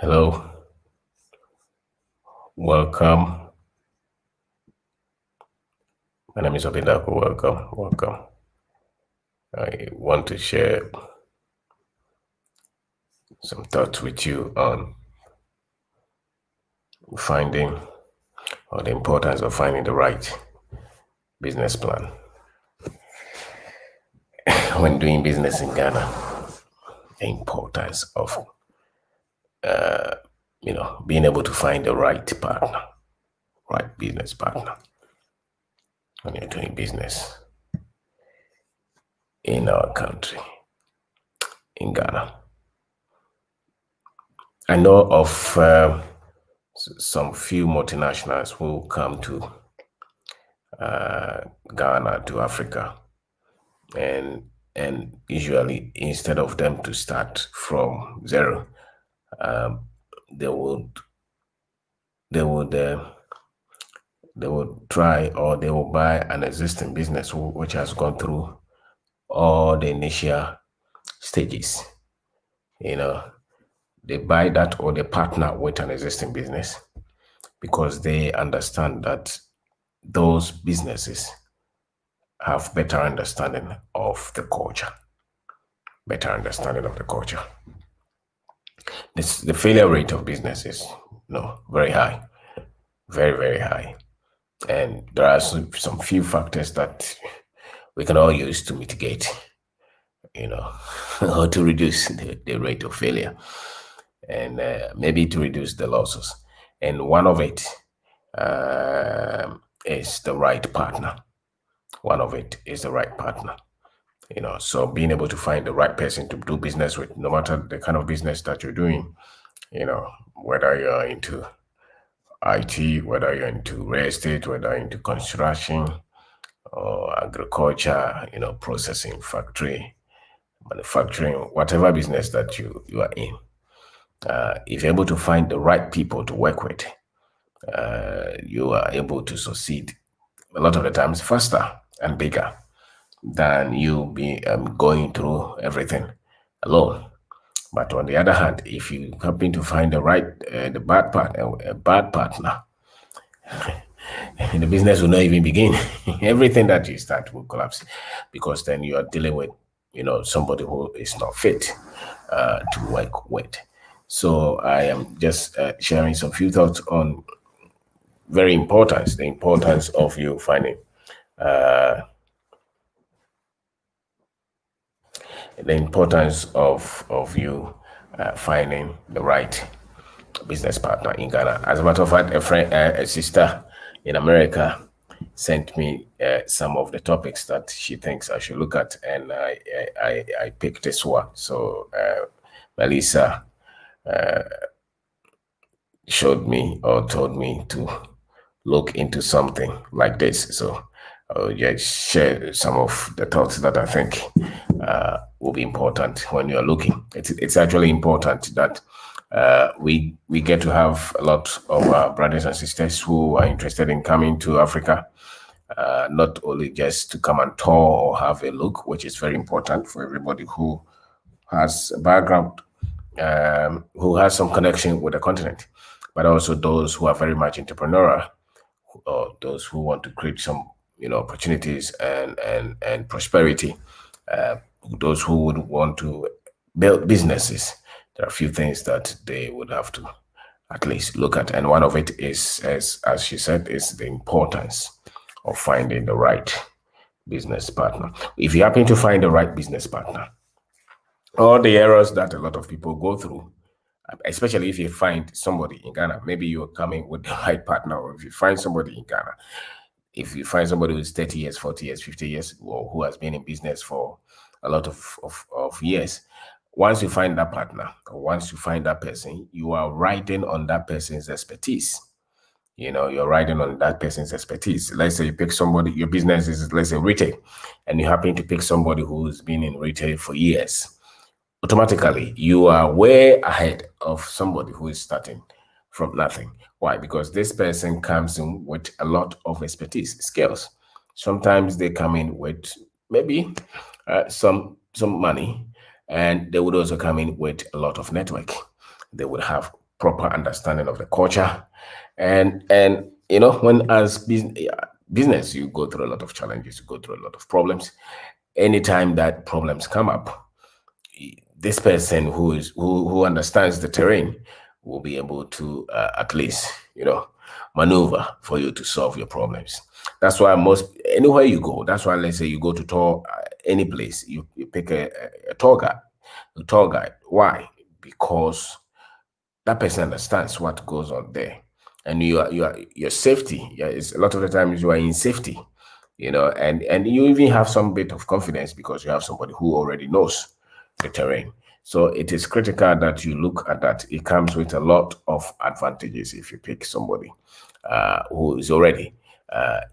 Hello, welcome. My name is Obindaku. Welcome. I want to share some thoughts with you on finding or the importance of finding the right business plan when doing business in Ghana. The importance of being able to find the right partner, right business partner when you're doing business in our country, in Ghana. I know of some few multinationals who come to Ghana, to Africa, and usually instead of them to start from zero, they would try, or they will buy an existing business which has gone through all the initial stages. They buy that, or they partner with an existing business because they understand that those businesses have better understanding of the culture. The failure rate of business is very high, very, very high. And there are some few factors that we can all use to mitigate, or to reduce the rate of failure, and maybe to reduce the losses. And one of it is the right partner. So being able to find the right person to do business with, no matter the kind of business that you're doing, whether you're into IT, whether you're into real estate, whether you're into construction or agriculture, processing, factory, manufacturing, whatever business that you are in. If you're able to find the right people to work with, you are able to succeed a lot of the times faster and bigger than you be going through everything alone. But on the other hand, if you happen to find a bad partner, the business will not even begin. Everything that you start will collapse, because then you are dealing with, somebody who is not fit to work with. So I am just sharing some few thoughts on the importance of you finding finding the right business partner in Ghana. As a matter of fact, a sister in America sent me some of the topics that she thinks I should look at, and I picked this one. So Melissa showed me, or told me, to look into something like this. So I'll just share some of the thoughts that I think will be important when you're looking. It's actually important that we get to have a lot of brothers and sisters who are interested in coming to Africa, not only just to come and tour or have a look, which is very important for everybody who has a background, who has some connection with the continent, but also those who are very much entrepreneurial, or those who want to create some opportunities and prosperity, those who would want to build businesses. There are a few things that they would have to at least look at, and one of it is, as she said, is the importance of finding the right business partner. If you happen to find the right business partner, all the errors that a lot of people go through, especially if you find somebody in Ghana, maybe you're coming with the right partner, or if you find somebody in Ghana, if you find somebody who's 30 years, 40 years, 50 years, or who has been in business for a lot of years, once you find that partner, or once you find that person, you are riding on that person's expertise. You're riding on that person's expertise. Let's say you pick somebody, your business is, let's say, retail, and you happen to pick somebody who's been in retail for years. Automatically, you are way ahead of somebody who is starting from nothing. Why? Because this person comes in with a lot of expertise, skills. Sometimes they come in with maybe some money, and they would also come in with a lot of network. They would have proper understanding of the culture, and when as business you go through a lot of challenges, you go through a lot of problems. Anytime that problems come up, this person who understands the terrain will be able to at least maneuver for you to solve your problems. That's why most anywhere you go, that's why let's say you go to tour any place, you pick a tour guide. Why? Because that person understands what goes on there, and your safety. Yeah, it's a lot of the times you are in safety, and you even have some bit of confidence because you have somebody who already knows the terrain. So it is critical that you look at that. It comes with a lot of advantages if you pick somebody who is already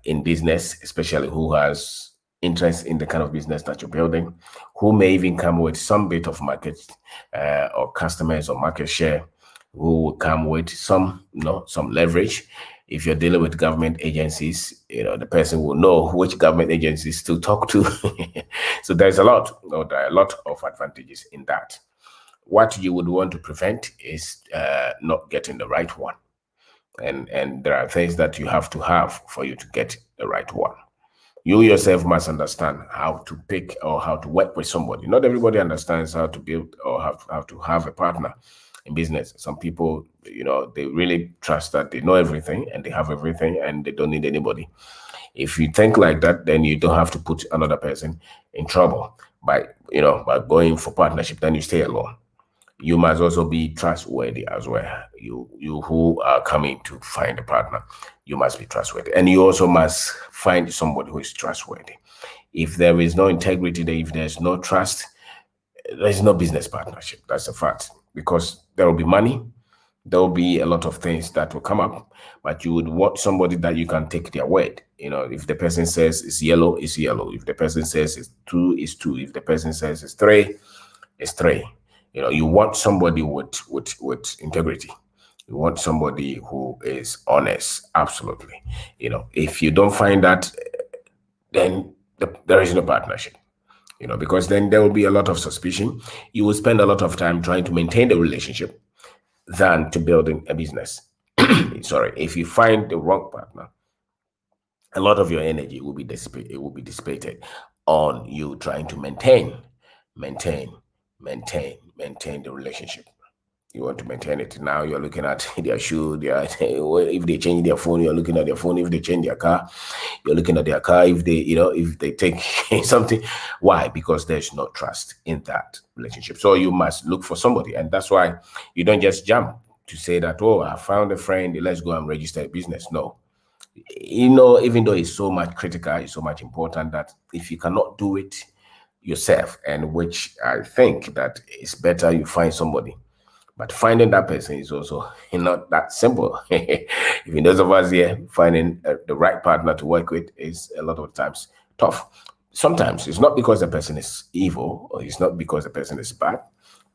in business, especially who has interest in the kind of business that you're building, who may even come with some bit of market or customers or market share, who will come with some leverage. If you're dealing with government agencies, the person will know which government agencies to talk to. So there's there are a lot of advantages in that. What you would want to prevent is not getting the right one. And there are things that you have to have for you to get the right one. You yourself must understand how to pick or how to work with somebody. Not everybody understands how to build or how to have a partner in business. Some people, they really trust that they know everything and they have everything and they don't need anybody. If you think like that, then you don't have to put another person in trouble by going for partnership. Then you stay alone. You must also be trustworthy as well. You who are coming to find a partner, you must be trustworthy, and you also must find somebody who is trustworthy. If there is no integrity there, if there's no trust, there's no business partnership. That's a fact, because there will be money, there will be a lot of things that will come up, but you would want somebody that you can take their word. If the person says it's yellow, it's yellow. If the person says it's two, it's two. If the person says it's three, it's three. You want somebody with integrity. You want somebody who is honest. Absolutely. If you don't find that, then there is no partnership. Because then there will be a lot of suspicion. You will spend a lot of time trying to maintain the relationship than to building a business. Sorry, if you find the wrong partner, a lot of your energy will be dissipated. It will be dissipated on you trying to maintain, maintain the relationship. You want to maintain it. Now you're looking at their shoe, if they change their phone, you're looking at their phone. If they change their car, you're looking at their car. If they take something. Why? Because there's no trust in that relationship. So you must look for somebody. And that's why you don't just jump to say that, oh, I found a friend, let's go and register a business. No. Even though it's so much critical, it's so much important, that if you cannot do it yourself, and which I think that it's better you find somebody. But finding that person is also not that simple. Even those of us here, finding the right partner to work with is a lot of times tough. Sometimes it's not because the person is evil, or it's not because the person is bad,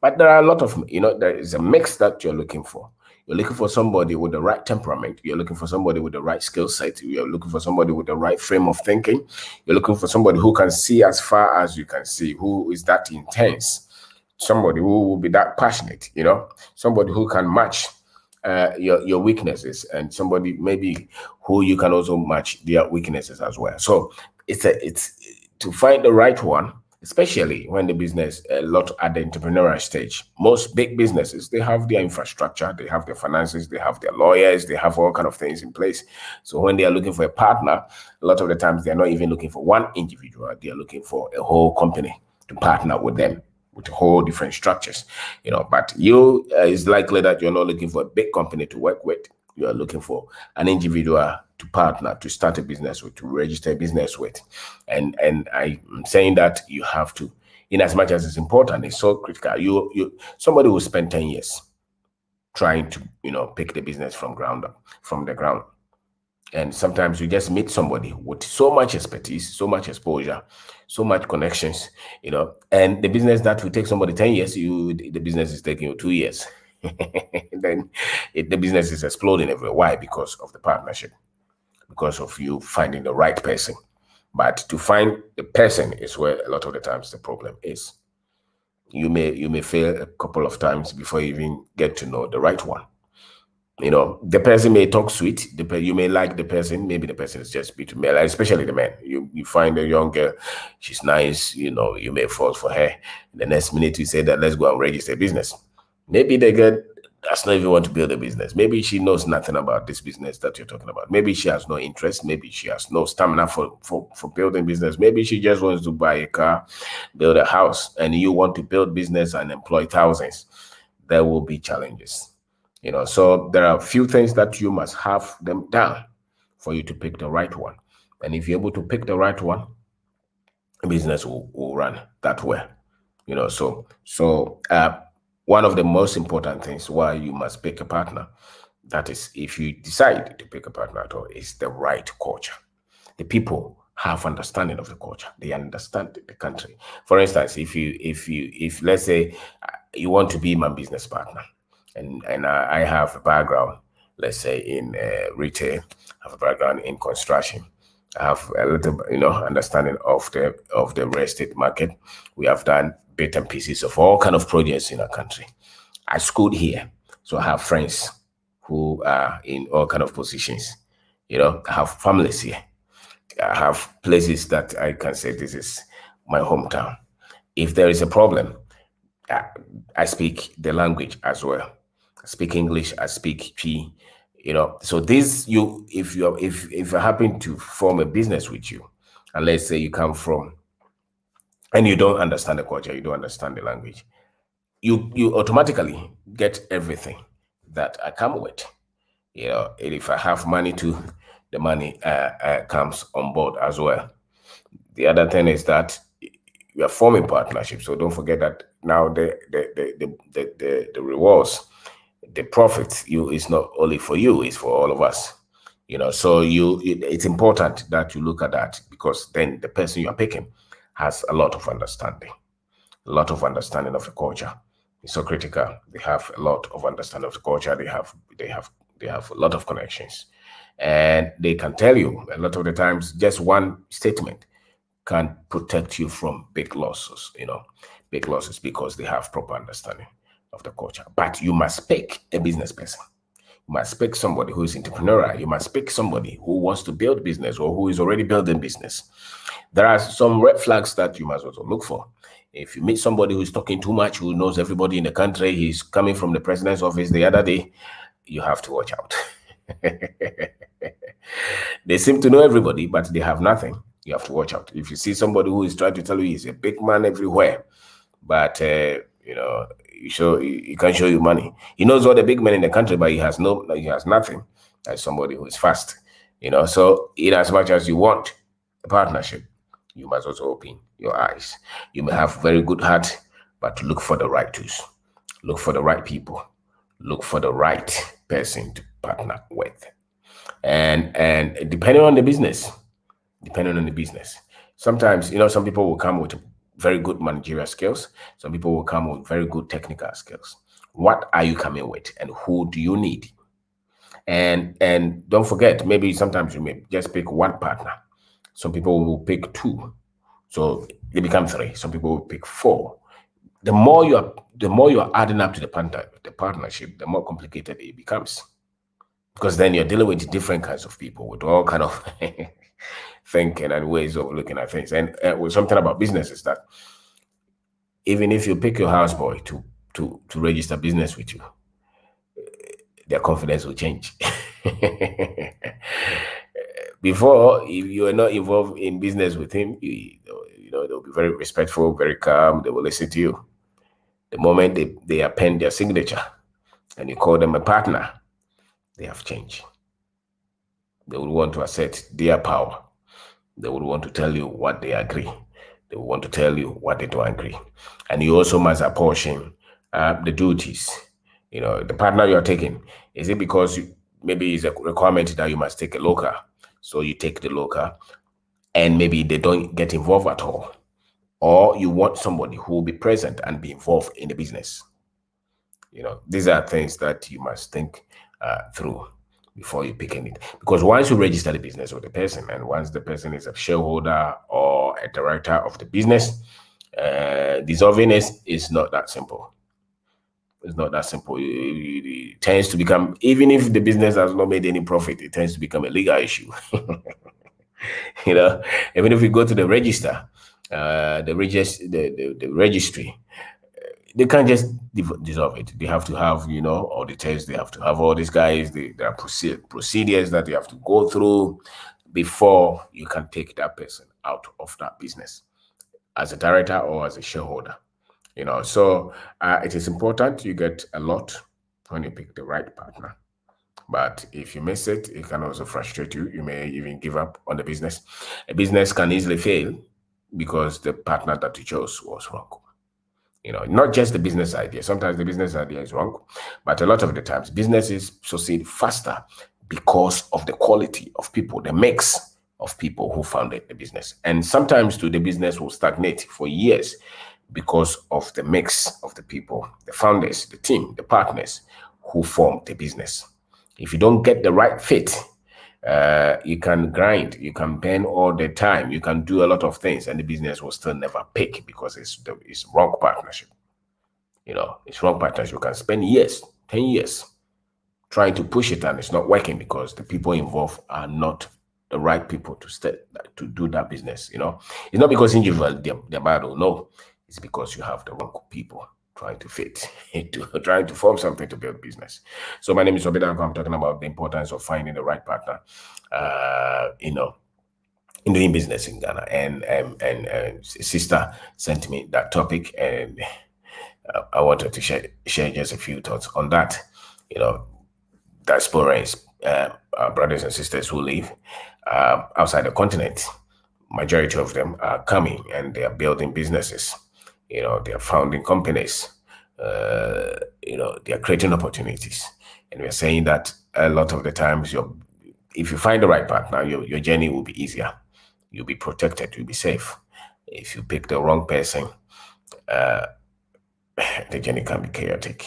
but there are a lot of, there is a mix that you're looking for. You're looking for somebody with the right temperament. You're looking for somebody with the right skill set. You're looking for somebody with the right frame of thinking. You're looking for somebody who can see as far as you can see, who is that intense, somebody who will be that passionate, somebody who can match your weaknesses, and somebody maybe who you can also match their weaknesses as well. So it's to find the right one, especially when the business a lot at the entrepreneurial stage. Most big businesses, they have their infrastructure, they have their finances, they have their lawyers, they have all kind of things in place. So when they are looking for a partner, a lot of the times they are not even looking for one individual, they are looking for a whole company to partner with them, with whole different structures. But you it's likely that you're not looking for a big company to work with. You are looking for an individual to partner, to start a business with, to register a business with. And I'm saying that you have to, in as much as it's important, it's so critical. Somebody will spend 10 years trying to, pick the business from the ground. And sometimes you just meet somebody with so much expertise, so much exposure, so much connections, and the business that will take somebody 10 years, the business is taking you 2 years. Then the business is exploding everywhere. Why? Because of the partnership, because of you finding the right person. But to find the person is where a lot of the times the problem is. You may fail a couple of times before you even get to know the right one. The person may talk sweet. You may like the person. Maybe the person is just between male, especially the man. You find a young girl, she's nice. You may fall for her. The next minute you say that let's go and register a business. Maybe the girl does not even want to build a business. Maybe she knows nothing about this business that you're talking about. Maybe she has no interest. Maybe she has no stamina for building business. Maybe she just wants to buy a car, build a house, and you want to build business and employ thousands. There will be challenges. So there are a few things that you must have them down for you to pick the right one. And if you're able to pick the right one, business will run that way. So one of the most important things why you must pick a partner, that is, if you decide to pick a partner at all, is the right culture. The people have understanding of the culture. They understand the country. For instance, if let's say you want to be my business partner, and I have a background, let's say in retail, I have a background in construction. I have a little, understanding of the real estate market. We have done bits and pieces of all kind of projects in our country. I schooled here, so I have friends who are in all kind of positions. I have families here. I have places that I can say this is my hometown. If there is a problem, I speak the language as well. I speak English. I speak P. So this if I happen to form a business with you, and let's say you come from and you don't understand the culture, you don't understand the language, you automatically get everything that I come with. If I have money too, the money comes on board as well. The other thing is that we are forming partnerships, so don't forget that now the rewards, the profit, is not only for you, it's for all of us. So it's important that you look at that, because then the person you are picking has a lot of understanding of the culture. It's so critical. They have a lot of understanding of the culture. They have a lot of connections, and they can tell you a lot of the times just one statement can protect you from big losses. Big losses, because they have proper understanding of the culture. But you must pick a business person. You must pick somebody who is entrepreneurial. You must pick somebody who wants to build business or who is already building business. There are some red flags that you must also look for. If you meet somebody who is talking too much, who knows everybody in the country, he's coming from the president's office the other day, you have to watch out. They seem to know everybody, but they have nothing. You have to watch out. If you see somebody who is trying to tell you he's a big man everywhere, but he can show you money. He knows all the big men in the country, but he has nothing. That's somebody who is fast. So in as much as you want a partnership, you must also open your eyes. You may have very good heart, but look for the right tools. Look for the right people. Look for the right person to partner with. And depending on the business, sometimes, some people will come with very good managerial skills. Some people will come with very good technical skills. What are you coming with, and who do you need? And don't forget, maybe sometimes you may just pick one partner. Some people will pick two, so they become three. Some people will pick four. The more you're adding up to the partnership, the more complicated it becomes, because then you're dealing with different kinds of people with all kind of thinking and ways of looking at things. And with something about business is that even if you pick your houseboy to register business with you, their confidence will change. Before, if you are not involved in business with him, they'll be very respectful, very calm. They will listen to you. The moment they append their signature and you call them a partner, they have changed. They will want to assert their power. They will want to tell you what they agree. They will want to tell you what they don't agree. And you also must apportion the duties. The partner you're taking, is it because maybe it's a requirement that you must take a local? So you take the local, and maybe they don't get involved at all. Or you want somebody who will be present and be involved in the business. These are things that you must think through before you pick it. Because once you register the business with the person, and once the person is a shareholder or a director of the business, dissolving is not that simple. It's not that simple. It tends to become, even if the business has not made any profit, it tends to become a legal issue. You know, even if we go to the register, the registry, they can't just dissolve it. They have to have, auditors. They have to have all these guys. There are procedures that you have to go through before you can take that person out of that business as a director or as a shareholder. So it is important you get a lot when you pick the right partner. But if you miss it, it can also frustrate you. You may even give up on the business. A business can easily fail because the partner that you chose was wrong. Not just the business idea. Sometimes the business idea is wrong, but a lot of the times businesses succeed faster because of the quality of people, the mix of people who founded the business. And sometimes too, the business will stagnate for years because of the mix of the people, the founders, the team, the partners who form the business. If you don't get the right fit, you can grind, you can burn all the time, you can do a lot of things, and the business will still never pick because it's wrong partnership. It's wrong partnership. You can spend years, 10 years, trying to push it, and it's not working because the people involved are not the right people to do that business. It's not because individually they're bad, no. It's because you have the wrong people trying to fit trying to form something to build business. So my name is Kwabena. I'm talking about the importance of finding the right partner, in doing business in Ghana. And sister sent me that topic, and I wanted to share just a few thoughts on that. Diaspora is our brothers and sisters who live outside the continent. Majority of them are coming and they are building businesses. They are founding companies. They are creating opportunities. And we're saying that a lot of the times, if you find the right partner, your journey will be easier. You'll be protected. You'll be safe. If you pick the wrong person, the journey can be chaotic.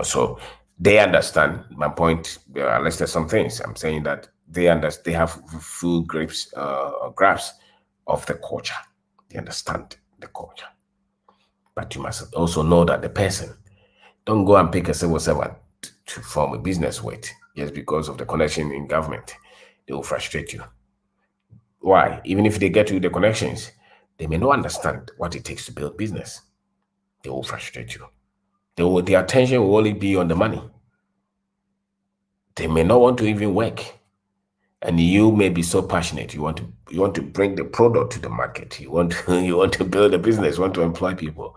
So they understand my point. I listed some things. I'm saying that they understand. They have full grasp of the culture. They understand the culture. But you must also know that the person, don't go and pick a civil servant to form a business with just because of the connection in government. They will frustrate you. Why? Even if they get you the connections, they may not understand what it takes to build business. They will frustrate you. Their attention will only be on the money. They may not want to even work. And you may be so passionate. You want to bring the product to the market. You want to build a business. You want to employ people,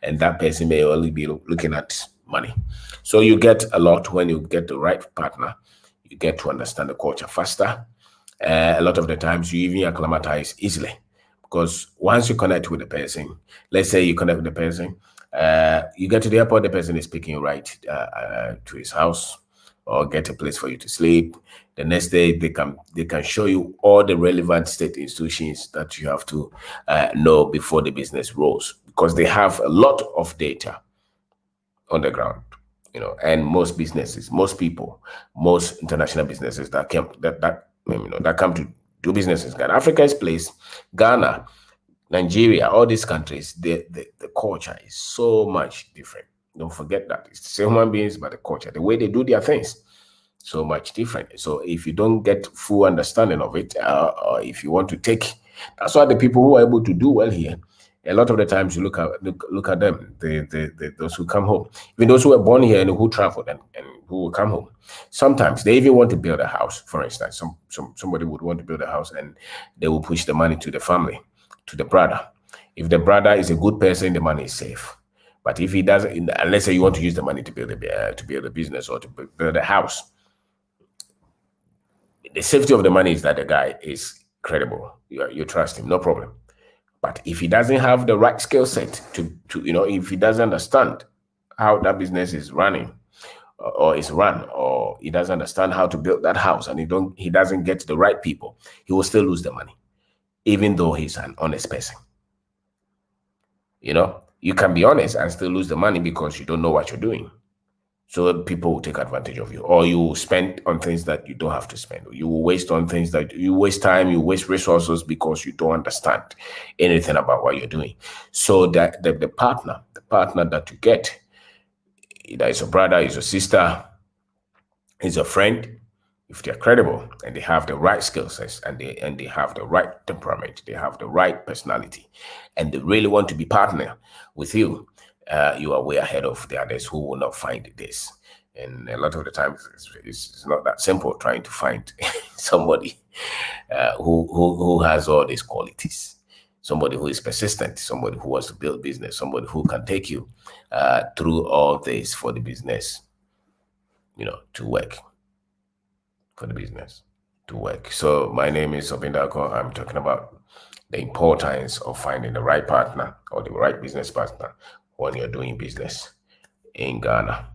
and that person may only be looking at money. So you get a lot when you get the right partner. You get to understand the culture faster. A lot of the times you even acclimatize easily, because once you connect with the person, let's say you connect with the person, you get to the airport, the person is picking right to his house, or get a place for you to sleep. The next day, they can show you all the relevant state institutions that you have to know before the business rolls, because they have a lot of data on the ground. And most businesses, most people, most international businesses that come to do business in Ghana, Africa's place, Ghana, Nigeria, all these countries, the culture is so much different. Don't forget that. It's the same human beings, but the culture, the way they do their things, so much different. So if you don't get full understanding of it, or if you want to take, that's why the people who are able to do well here, a lot of the times you look at them, those who come home, even those who were born here and who traveled and who will come home. Sometimes they even want to build a house. For instance, somebody would want to build a house, and they will push the money to the family, to the brother. If the brother is a good person, the money is safe. But if he doesn't, unless you want to use the money to build a business or to build a house, the safety of the money is that the guy is credible. You trust him, no problem. But if he doesn't have the right skill set to if he doesn't understand how that business is running or is run, or he doesn't understand how to build that house, and he doesn't get the right people, he will still lose the money, even though he's an honest person. You can be honest and still lose the money because you don't know what you're doing. So people will take advantage of you, or you will spend on things that you don't have to spend. You will waste on things that you waste time, you waste resources because you don't understand anything about what you're doing. So that the partner that you get, either it's your brother, it's your sister, it's your friend, if they're credible and they have the right skill sets and they have the right temperament, they have the right personality, and they really want to be partner with you, you are way ahead of the others who will not find this. And a lot of the times, it's not that simple trying to find somebody who has all these qualities. Somebody who is persistent, somebody who wants to build business, somebody who can take you through all this for the business, to work, for the business to work. So my name is Obindako. I'm talking about the importance of finding the right partner or the right business partner when you're doing business in Ghana.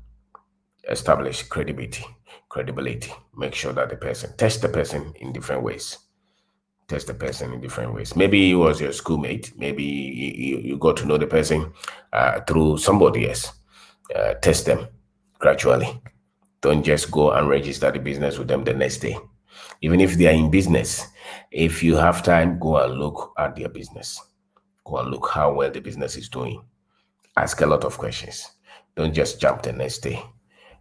Establish credibility. Make sure that test the person in different ways. Test the person in different ways. Maybe he was your schoolmate. Maybe you got to know the person through somebody else. Test them gradually. Don't just go and register the business with them the next day. Even if they are in business, if you have time, go and look at their business. Go and look how well the business is doing. Ask a lot of questions. Don't just jump the next day.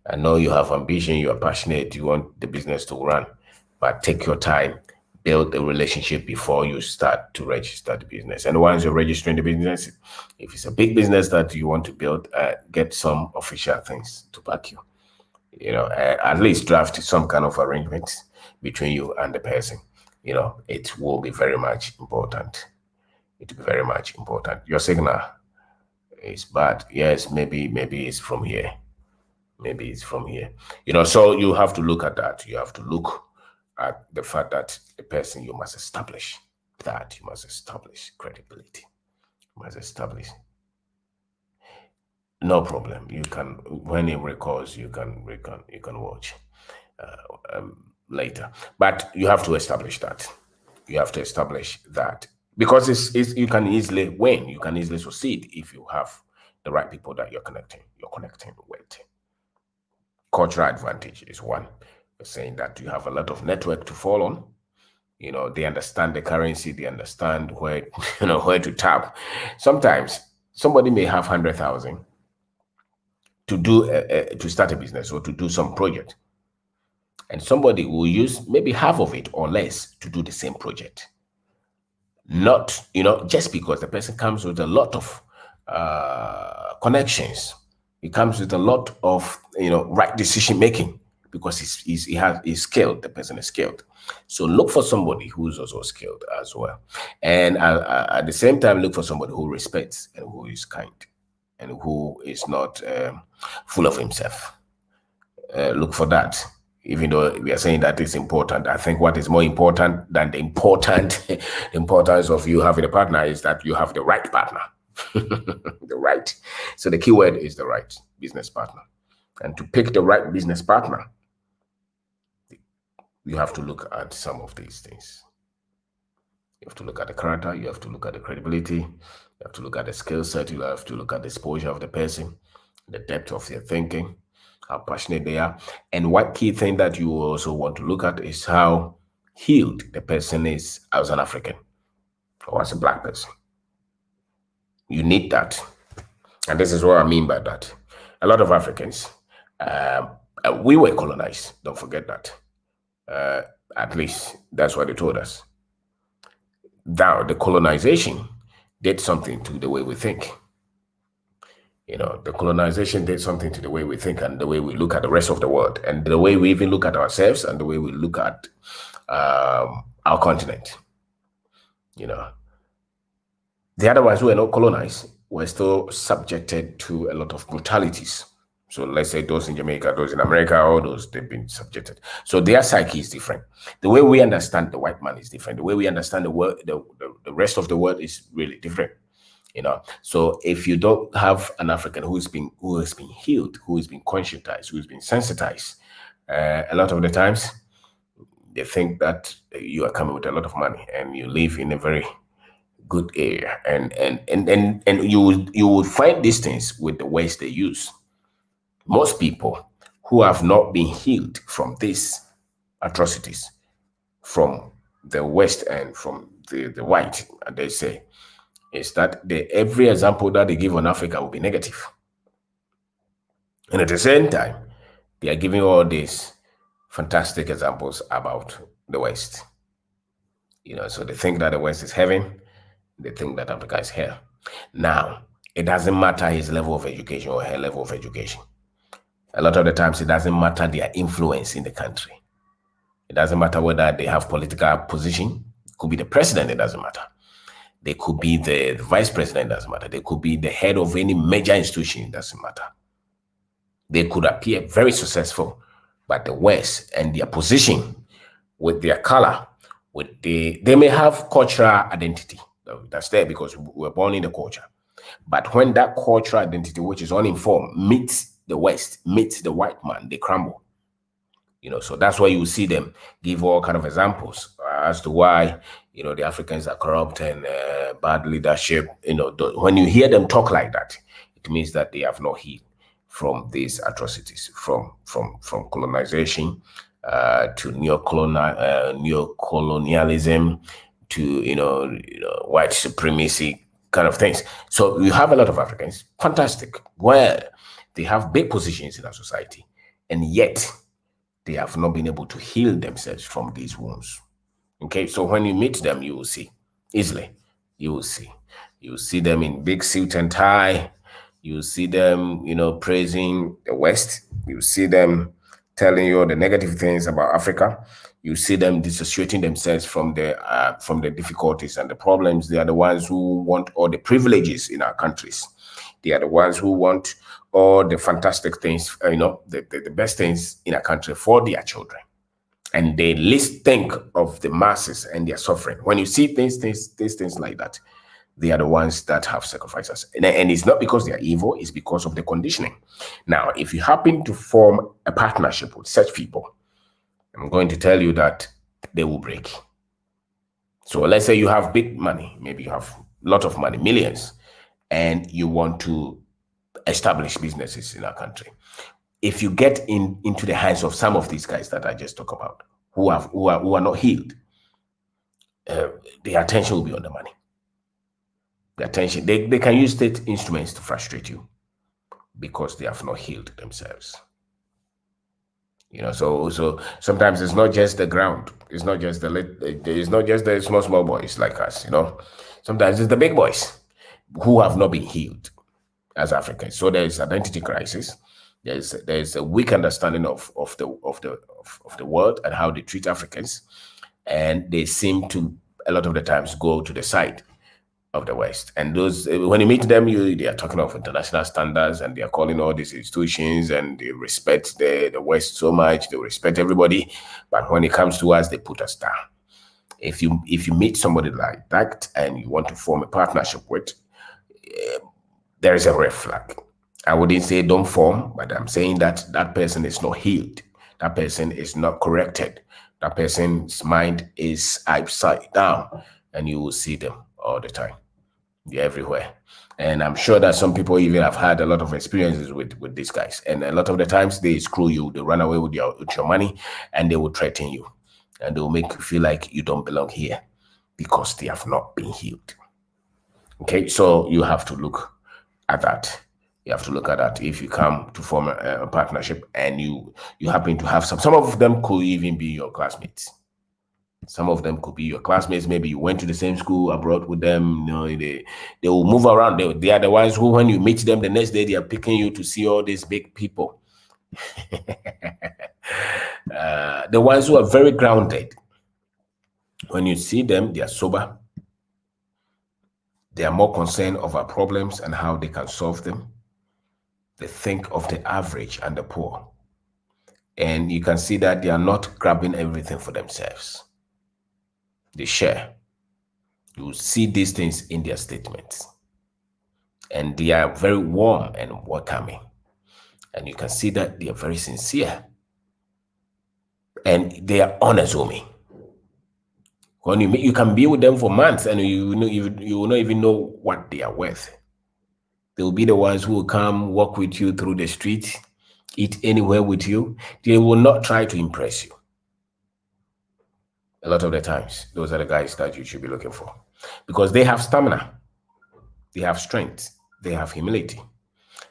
I know you have ambition, you are passionate, you want the business to run, but take your time, build a relationship before you start to register the business. And once you're registering the business, if it's a big business that you want to build, get some official things to back you. At least draft some kind of arrangement between you and the person. It will be very much important. It will be very much important. Your signal is bad. Yes, maybe it's from here. Maybe it's from here. So you have to look at that. You have to look at the fact that the person, you must establish that. You must establish credibility. You must establish. No problem. You can, when it records, you can watch later. But you have to establish that. You have to establish that because you can easily win. You can easily succeed if you have the right people that you're connecting with. Cultural advantage is one. You're saying that you have a lot of network to fall on. They understand the currency. They understand where where to tap. Sometimes somebody may have 100,000 to do to start a business or to do some project, and somebody will use maybe half of it or less to do the same project. Not just because the person comes with a lot of connections, it comes with a lot of right decision making because he's skilled. The person is skilled. So look for somebody who's also skilled as well, and at the same time look for somebody who respects and who is kind and who is not full of himself. Look for that. Even though we are saying that it's important, I think what is more important than the importance of you having a partner is that you have the right partner. The right. So the key word is the right business partner. And to pick the right business partner, you have to look at some of these things. You have to look at the character, you have to look at the credibility, you have to look at the skill set, you have to look at the exposure of the person, the depth of their thinking, how passionate they are. And one key thing that you also want to look at is how healed the person is as an African or as a Black person. You need that. And this is what I mean by that. A lot of Africans, we were colonized. Don't forget that. At least that's what they told us. Now, the colonization did something to the way we think. The colonization did something to the way we think and the way we look at the rest of the world and the way we even look at ourselves and the way we look at our continent. The other ones who were not colonized were still subjected to a lot of brutalities. So let's say those in Jamaica, those in America, all those, they've been subjected. So their psyche is different. The way we understand the white man is different. The way we understand the world, the rest of the world is really different. So if you don't have an African who has been healed, who has been conscientized, who has been sensitized, a lot of the times they think that you are coming with a lot of money and you live in a very good area, and you will find these things with the ways they use. Most people who have not been healed from these atrocities from the West and from the white, they say, is that every example that they give on Africa will be negative. And at the same time, they are giving all these fantastic examples about the West. So they think that the West is heaven, they think that Africa is hell. Now, it doesn't matter his level of education or her level of education. A lot of the times, it doesn't matter their influence in the country. It doesn't matter whether they have political position. It could be the president, it doesn't matter. They could be the vice president, it doesn't matter. They could be the head of any major institution, it doesn't matter. They could appear very successful, but the West and their position with their color, they may have cultural identity. That's there because we're born in the culture. But when that cultural identity, which is uninformed, meets the West, meets the white man, they crumble. So that's why you see them give all kind of examples as to why, the Africans are corrupt and bad leadership. When you hear them talk like that, it means that they have not healed from these atrocities, from colonization to neocolonialism to white supremacy kind of things. So you have a lot of Africans, fantastic, where they have big positions in our society, and yet they have not been able to heal themselves from these wounds. Okay, so when you meet them, you will see easily. You will see them in big suit and tie. You see them, praising the West. You see them telling you the negative things about Africa. You see them dissociating themselves from the difficulties and the problems. They are the ones who want all the privileges in our countries. They are the ones who want all the fantastic things, the best things in a country for their children. And they least think of the masses and their suffering. When you see things like that, they are the ones that have sacrifices. And it's not because they are evil, it's because of the conditioning. Now, if you happen to form a partnership with such people, I'm going to tell you that they will break. So let's say you have big money, maybe you have a lot of money, millions, and you want to establish businesses in our country. If you get into the hands of some of these guys that I just talked about, who are not healed, the attention will be on the money. The attention, they can use state instruments to frustrate you because they have not healed themselves. So sometimes it's not just the ground, it's not just the small boys like us. Sometimes it's the big boys who have not been healed as Africans. So there is identity crisis. There's a weak understanding of the world and how they treat Africans, and they seem to a lot of the times go to the side of the West. And those, when you meet them, they are talking of international standards, and they are calling all these institutions, and they respect the West so much. They respect everybody, but when it comes to us, they put us down. If you meet somebody like that and you want to form a partnership with, there is a red flag. I wouldn't say don't form, but I'm saying that that person is not healed. That person is not corrected. That person's mind is upside down, and you will see them all the time. They're everywhere. And I'm sure that some people even have had a lot of experiences with these guys. And a lot of the times they screw you, they run away with your money, and they will threaten you. And they will make you feel like you don't belong here because they have not been healed. Okay, so you have to look at that. You have to look at that if you come to form a partnership and you happen to have some of them could even be your classmates. Some of them could be your classmates. Maybe you went to the same school abroad with them. They will move around. They are the ones who, when you meet them the next day, they are picking you to see all these big people. The ones who are very grounded. When you see them, they are sober. They are more concerned over problems and how they can solve them. They think of the average and the poor. And you can see that they are not grabbing everything for themselves. They share. You see these things in their statements. And they are very warm and welcoming. And you can see that they are very sincere. And they are unassuming. When you can be with them for months and you will not even know what they are worth. They will be the ones who will come walk with you through the street, eat anywhere with you. They will not try to impress you. A lot of the times, those are the guys that you should be looking for because they have stamina, they have strength, they have humility.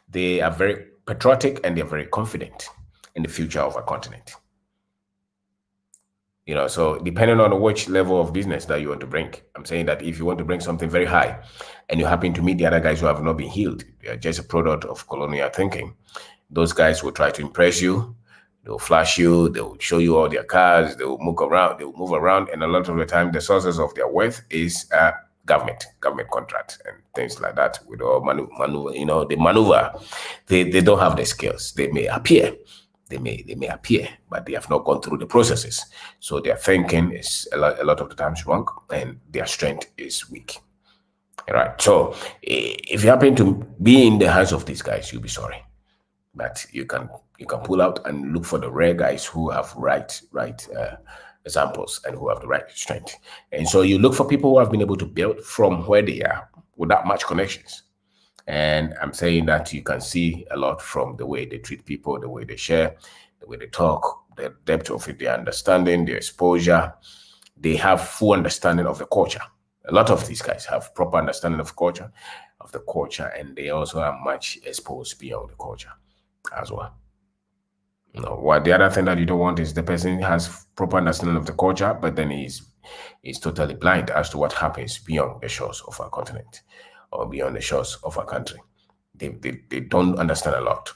They are very patriotic and they're very confident in the future of our continent. So depending on which level of business that you want to bring, I'm saying that if you want to bring something very high and you happen to meet the other guys who have not been healed, they are just a product of colonial thinking. Those guys will try to impress you. They'll flash you. They'll show you all their cars. They'll move around. And a lot of the time, the sources of their wealth is government contracts and things like that. With all maneuver, they maneuver. They don't have the skills. They may appear. They may appear, but they have not gone through the processes. So their thinking is a lot of the times wrong, and their strength is weak. All right. So if you happen to be in the hands of these guys, you'll be sorry. But you can pull out and look for the rare guys who have right examples and who have the right strength. And so you look for people who have been able to build from where they are without much connections. And I'm saying that you can see a lot from the way they treat people, the way they share, the way they talk, the depth of it, their understanding, their exposure. They have full understanding of the culture. A lot of these guys have proper understanding of the culture, and they also are much exposed beyond the culture as well. What the other thing that you don't want is the person has proper understanding of the culture, but then he's totally blind as to what happens beyond the shores of our continent or beyond the shores of our country. They don't understand a lot.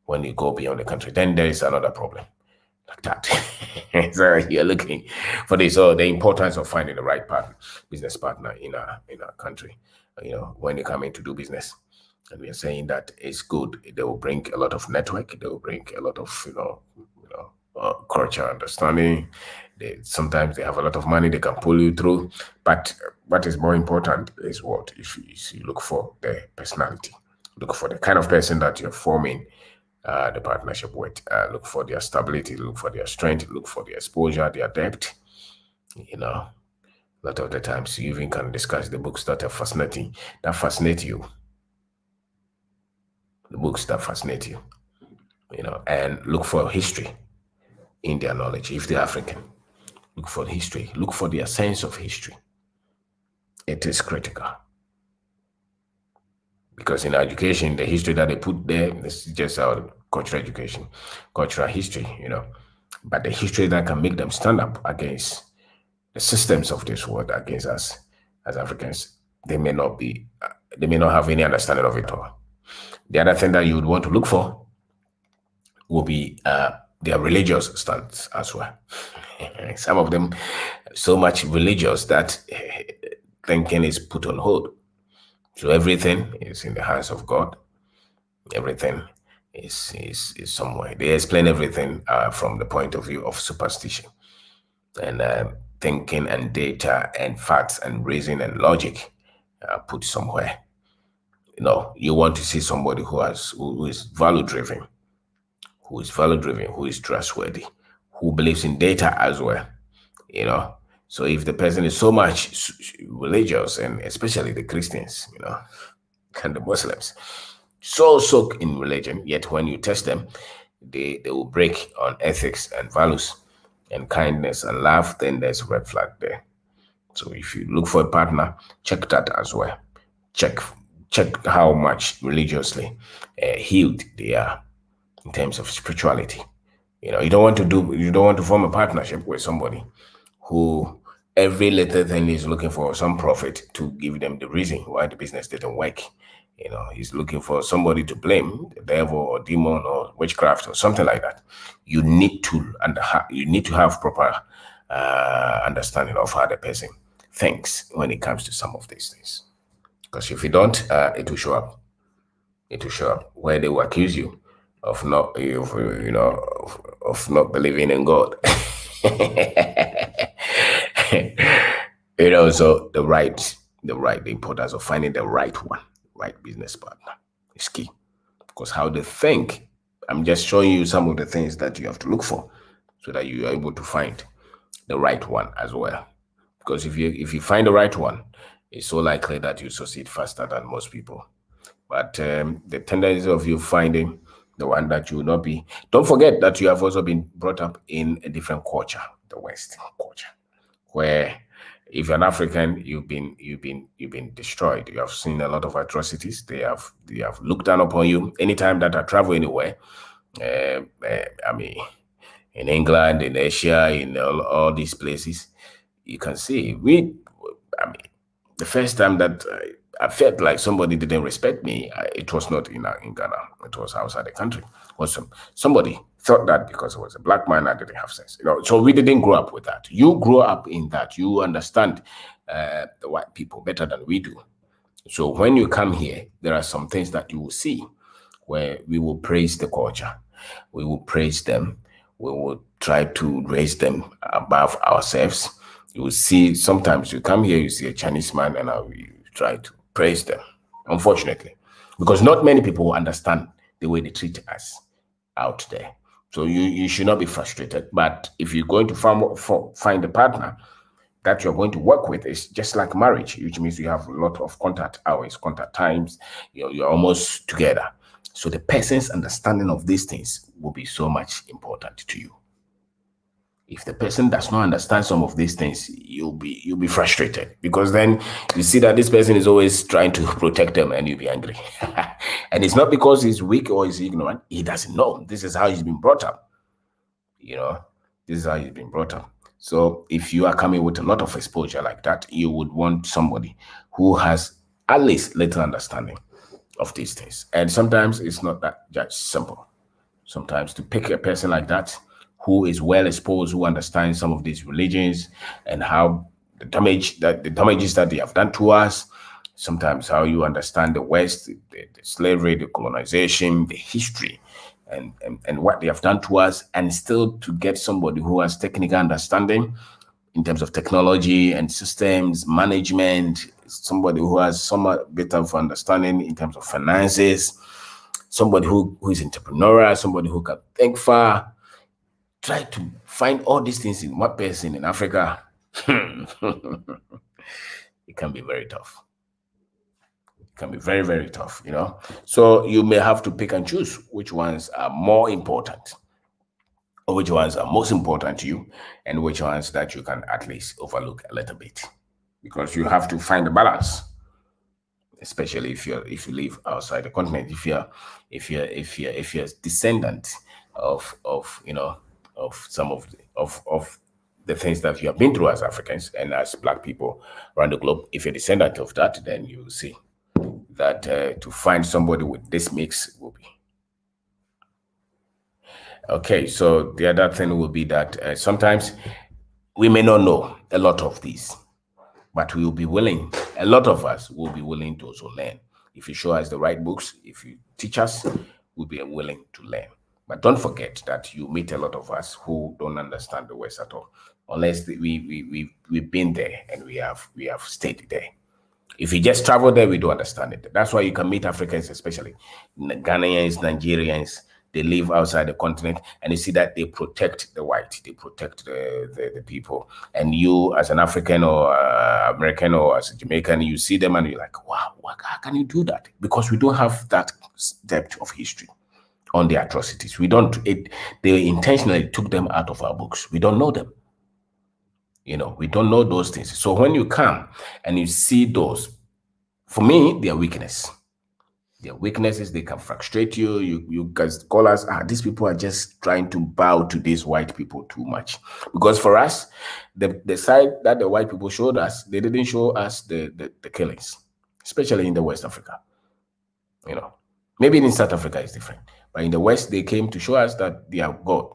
When you go beyond the country, then there is another problem like that. So you're looking for this. So the importance of finding the right business partner in our country, when you come in to do business. And we are saying that it's good. They will bring a lot of network. They will bring a lot of, culture understanding. Sometimes they have a lot of money. They can pull you through. But what is more important is what? If you look for the personality, look for the kind of person that you're forming the partnership with. Look for their stability. Look for their strength. Look for their exposure, their depth. A lot of the times you even can discuss the books that are fascinating, that fascinate you. The books that fascinate you, and look for history in their knowledge. If they're African, look for history. Look for their sense of history. It is critical. Because in education, the history that they put there is just our cultural education, cultural history, But the history that can make them stand up against the systems of this world, against us as Africans, they may not have any understanding of it all. The other thing that you would want to look for will be their religious stance as well. Some of them so much religious that thinking is put on hold. So everything is in the hands of God. Everything is somewhere. They explain everything from the point of view of superstition and thinking and data and facts and reason and logic put somewhere. You want to see somebody who is value driven, who is trustworthy, who believes in data as well. So if the person is so much religious, and especially the Christians, and the Muslims, so soaked in religion, yet when you test them, they will break on ethics and values and kindness and love, then there's a red flag there. So if you look for a partner, check that as well. Check how much religiously healed they are in terms of spirituality. You don't want to form a partnership with somebody who every little thing is looking for some profit to give them the reason why the business didn't work. He's looking for somebody to blame, the devil or demon or witchcraft or something like that. You need to have proper understanding of how the person thinks when it comes to some of these things. Because if you don't, it will show up. It will show up where they will accuse you of not believing in God. So the importance of finding the right business partner is key. Because how they think, I'm just showing you some of the things that you have to look for so that you are able to find the right one as well. Because if you find the right one, it's so likely that you succeed faster than most people. But the tendency of you finding the one that you will not be. Don't forget that you have also been brought up in a different culture, the West culture, where If you're an African, you've been destroyed. You have seen a lot of atrocities. They have looked down upon you. Anytime that I travel anywhere, I mean, in England, in Asia, in all these places, you can see I mean, the first time that I felt like somebody didn't respect me, it was not in Ghana. It was outside the country. Was somebody thought that because I was a black man, I didn't have sense. So we didn't grow up with that. You grow up in that. You understand the white people better than we do. So when you come here, there are some things that you will see where we will praise the culture, we will praise them, we will try to raise them above ourselves. You will see sometimes you come here, you see a Chinese man, and you try to praise them. Unfortunately, because not many people understand the way they treat us out there. So you should not be frustrated. But if you're going to find a partner that you're going to work with, it's just like marriage, which means you have a lot of contact hours, contact times, you're almost together. So the person's understanding of these things will be so much important to you. If the person does not understand some of these things, you'll be frustrated, because then you see that this person is always trying to protect them and you'll be angry. And it's not because he's weak or he's ignorant. He doesn't know. This is how he's been brought up. This is how he's been brought up. So if you are coming with a lot of exposure like that, you would want somebody who has at least little understanding of these things. And sometimes it's not that just simple. Sometimes to pick a person like that who is well exposed, who understands some of these religions and how the damages that they have done to us, sometimes how you understand the West, the slavery, the colonization, the history, and what they have done to us, and still to get somebody who has technical understanding in terms of technology and systems management, somebody who has some bit of understanding in terms of finances, somebody who is entrepreneurial, somebody who can think far. Try to find all these things in one person in Africa. It can be very tough. It can be very, very tough, So you may have to pick and choose which ones are more important, or which ones are most important to you, and which ones that you can at least overlook a little bit, because you have to find a balance, especially if you live outside the continent. If you're a descendant of some of the things that you have been through as Africans and as Black people around the globe, if you're a descendant of that, then you will see that to find somebody with this mix will be okay. So the other thing will be that sometimes we may not know a lot of these, but we will be willing, a lot of us will be willing to also learn. If you show us the right books, if you teach us, we'll be willing to learn. But don't forget that you meet a lot of us who don't understand the West at all, unless we've been there and we have stayed there. If you just travel there, we don't understand it. That's why you can meet Africans, especially Ghanaians, Nigerians. They live outside the continent, and you see that they protect the white, they protect the people. And you, as an African or American or as a Jamaican, you see them and you're like, wow, how can you do that? Because we don't have that depth of history on the atrocities. They intentionally took them out of our books. We don't know them. We don't know those things. So when you come and you see those, for me, they are weakness. Their weaknesses, they can frustrate you. You guys call us, these people are just trying to bow to these white people too much. Because for us, the side that the white people showed us, they didn't show us the killings, especially in the West Africa. Maybe in South Africa it's different. But in the West, they came to show us that they are God.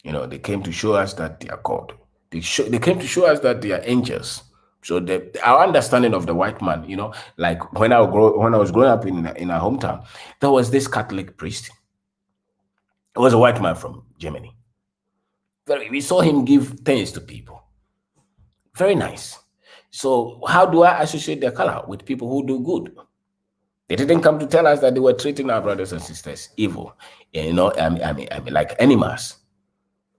They came to show us that they are God. They came to show us that they are angels. So our understanding of the white man, like when I was growing up in our hometown, there was this Catholic priest. It was a white man from Germany. We saw him give things to people. Very nice. So how do I associate their color with people who do good? They didn't come to tell us that they were treating our brothers and sisters evil, like animals.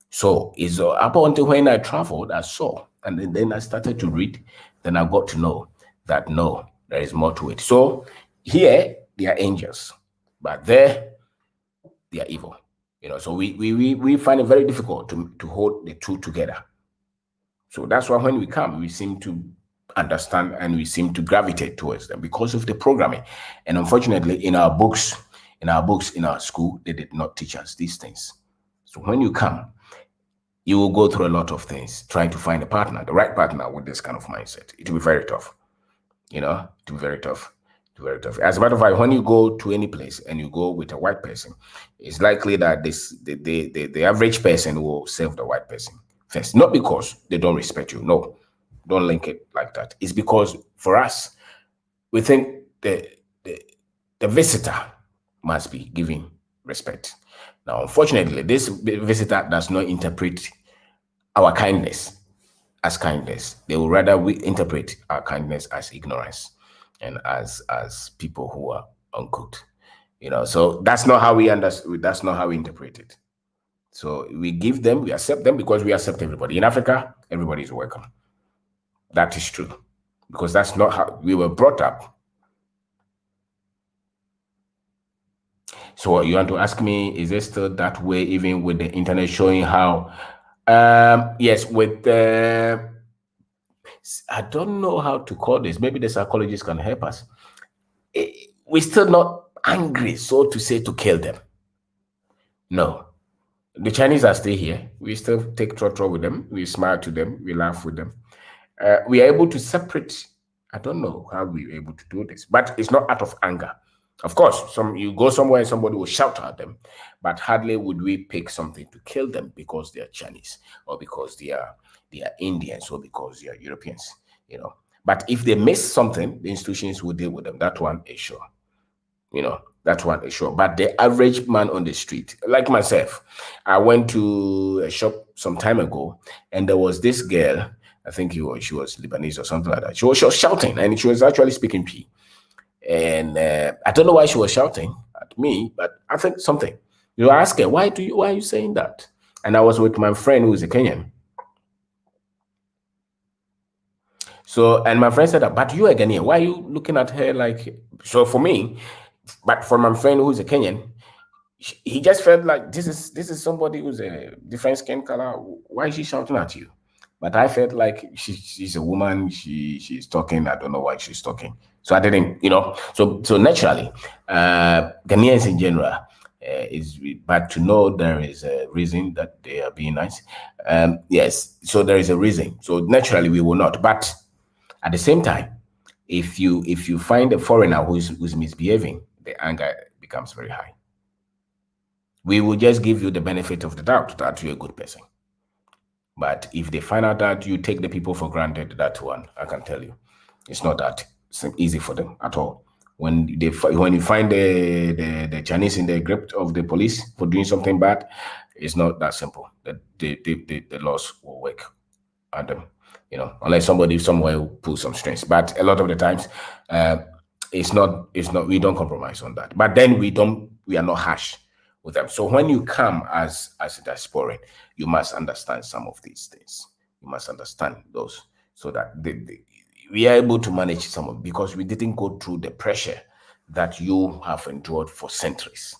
So it's up until when I traveled, I saw, and then I started to read. Then I got to know that no, there is more to it. So here they are angels, but there they are evil. So we find it very difficult to hold the two together. So that's why when we come, we seem to understand and we seem to gravitate towards them because of the programming. And unfortunately, in our school, they did not teach us these things. So when you come, you will go through a lot of things trying to find a partner, the right partner with this kind of mindset. It will be very tough. To be very tough. To be very tough. As a matter of fact, when you go to any place and you go with a white person, it's likely that the average person will serve the white person first. Not because they don't respect you. No, don't link it like that. It's because for us, we think the visitor must be given respect. Now, unfortunately, this visitor does not interpret our kindness as kindness. They will rather we interpret our kindness as ignorance and as people who are uncooked. So that's not how we understand. That's not how we interpret it. So we accept them because we accept everybody. In Africa, everybody is welcome. That is true. Because that's not how we were brought up. So you want to ask me, is it still that way even with the internet showing how yes, with I don't know how to call this. Maybe the psychologists can help us. We're still not angry, so to say, to kill them. No. The Chinese are still here. We still take trotro with them. We smile to them. We laugh with them. We are able to separate. I don't know how we're able to do this, but it's not out of anger. Of course, you go somewhere and somebody will shout at them, but hardly would we pick something to kill them because they are Chinese or because they are Indians or because they are Europeans. But if they miss something, the institutions will deal with them. That one is sure. That one is sure. But the average man on the street, like myself, I went to a shop some time ago, and there was this girl. I think she was Lebanese or something like that. She was shouting, and she was actually speaking P. And I don't know why she was shouting at me, but I think something. I asked her, why are you saying that? And I was with my friend who is a Kenyan. So, and my friend said that, but you are Ghanaian. Why are you looking at her like? So for me, but for my friend who is a Kenyan, he just felt like this is somebody who's a different skin color. Why is she shouting at you? But I felt like she's a woman. She's talking. I don't know why she's talking. So I didn't, So naturally, Ghanaians in general is bad to know there is a reason that they are being nice. Yes, so there is a reason. So naturally, we will not. But at the same time, if you find a foreigner who's misbehaving, the anger becomes very high. We will just give you the benefit of the doubt that you're a good person. But if they find out that you take the people for granted, that one, I can tell you, it's not that easy for them at all. When you find the Chinese in the grip of the police for doing something bad, it's not that simple. The laws will work at them, unless somebody somewhere will pull some strings. But a lot of the times, it's not. We don't compromise on that. But then we are not harsh with them. So when you come as a diasporan, you must understand some of these things. You must understand those so that we are able to manage some of, because we didn't go through the pressure that you have endured for centuries.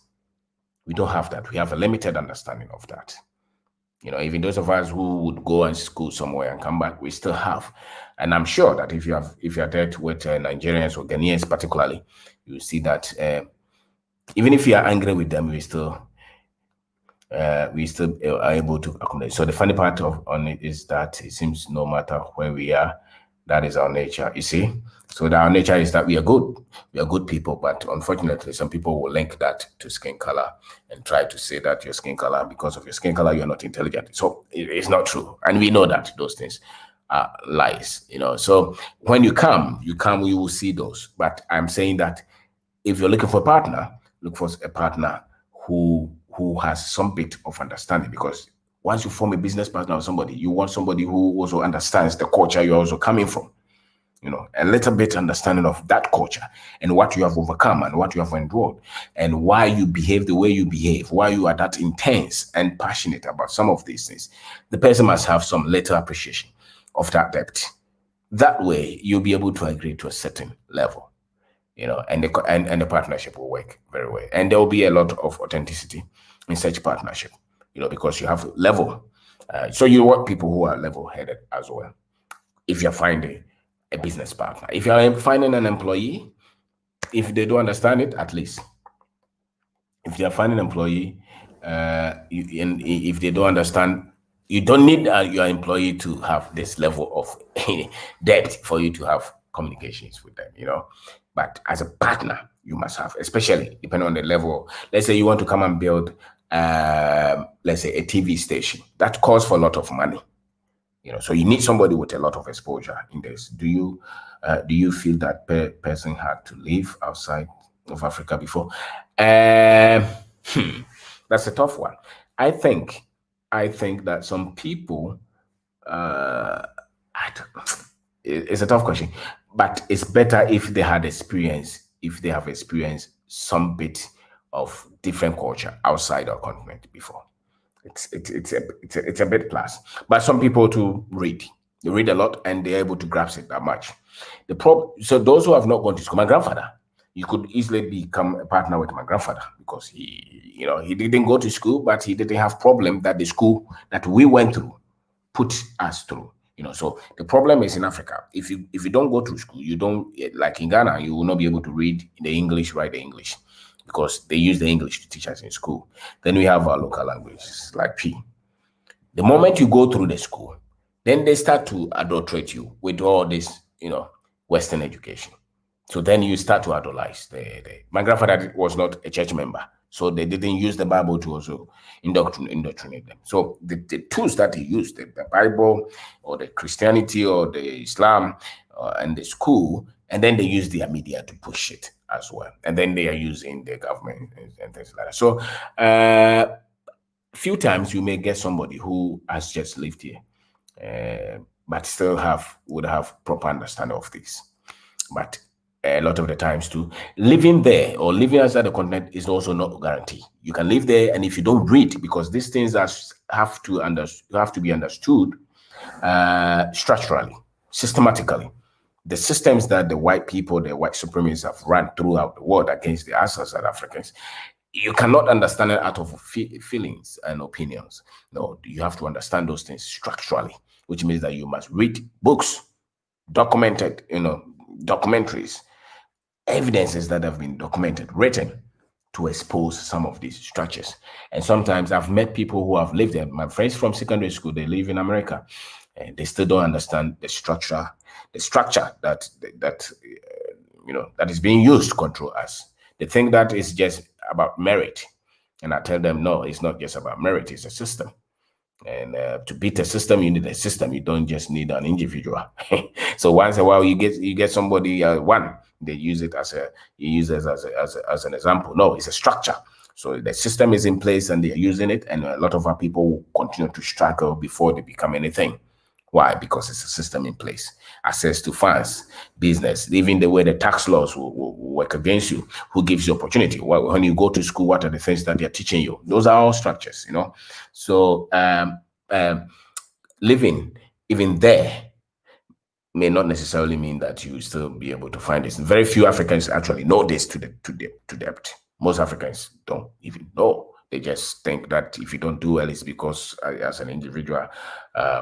We don't have that. We have a limited understanding of that. Even those of us who would go and school somewhere and come back, we still have. And I'm sure that if you are dealt with Nigerians or Ghanaians particularly, you see that even if you are angry with them, we still are able to accommodate. So the funny part on it is that it seems no matter where we are, that is our nature, you see. So our nature is that we are good. We are good people, but unfortunately, some people will link that to skin color and try to say that your skin color, because of your skin color, you're not intelligent. So it's not true. And we know that those things are lies, So when you come, you will see those. But I'm saying that if you're looking for a partner, look for a partner who has some bit of understanding, because once you form a business partner with somebody, you want somebody who also understands the culture you're also coming from. A little bit understanding of that culture and what you have overcome and what you have endured and why you behave the way you behave, why you are that intense and passionate about some of these things. The person must have some little appreciation of that depth. That way, you'll be able to agree to a certain level, and the partnership will work very well. And there will be a lot of authenticity in such partnership, because you have level So you want people who are level-headed as well. If you're finding a business partner, if you're finding an employee, if they don't understand it, at least if they're finding an employee, and if they don't understand, you don't need your employee to have this level of depth for you to have communications with them, But as a partner, you must have, especially depending on the level. Let's say you want to come and build, let's say, a TV station that costs for a lot of money. So you need somebody with a lot of exposure in this. Do you feel that person had to live outside of Africa before? Um, hmm, that's a tough one. I think I think that some people, uh, I don't, it's a tough question, but it's better if they had experience, if they have experienced some bit of different culture outside our continent before. It's a bit plus. But some people too read. They read a lot and they're able to grasp it that much. So those who have not gone to school, my grandfather, you could easily become a partner with my grandfather because he didn't go to school, but he didn't have problem that the school that we went through put us through. So the problem is in Africa. If you don't go to school, you don't, like in Ghana, you will not be able to read the English, write the English, because they use the English to teach us in school. Then we have our local languages like P. The moment you go through the school, then they start to adulterate you with all this, Western education. So then you start to idolize. My grandfather was not a church member, so they didn't use the Bible to also indoctrinate them. So the tools that he used, the Bible or the Christianity or the Islam and the school, and then they use their media to push it as well. And then they are using the government and things like that. So few times you may get somebody who has just lived here, but still would have proper understanding of this. But a lot of the times too, living there or living outside the continent is also not a guarantee. You can live there, and if you don't read, because these things have to be understood structurally, systematically. The systems that the white people, the white supremacists have run throughout the world against the us as South Africans, you cannot understand it out of feelings and opinions. No, you have to understand those things structurally, which means that you must read books, documented, documentaries, evidences that have been documented, written, to expose some of these structures. And sometimes I've met people who have lived there. My friends from secondary school, they live in America, and they still don't understand the structure that that is being used to control us. They think that is just about merit. And I tell them, no, it's not just about merit, it's a system. And to beat a system, you need a system. You don't just need an individual. So once in a while, you get somebody one. They use it as an example. No, it's a structure. So the system is in place, and they are using it. And a lot of our people will continue to struggle before they become anything. Why? Because it's a system in place. Access to funds, business, even the way the tax laws will work against you. Who gives you opportunity? When you go to school, what are the things that they're teaching you? Those are all structures, So living even there may not necessarily mean that you will still be able to find this. Very few Africans actually know this to depth. Most Africans don't even know. They just think that if you don't do well, it's because as an individual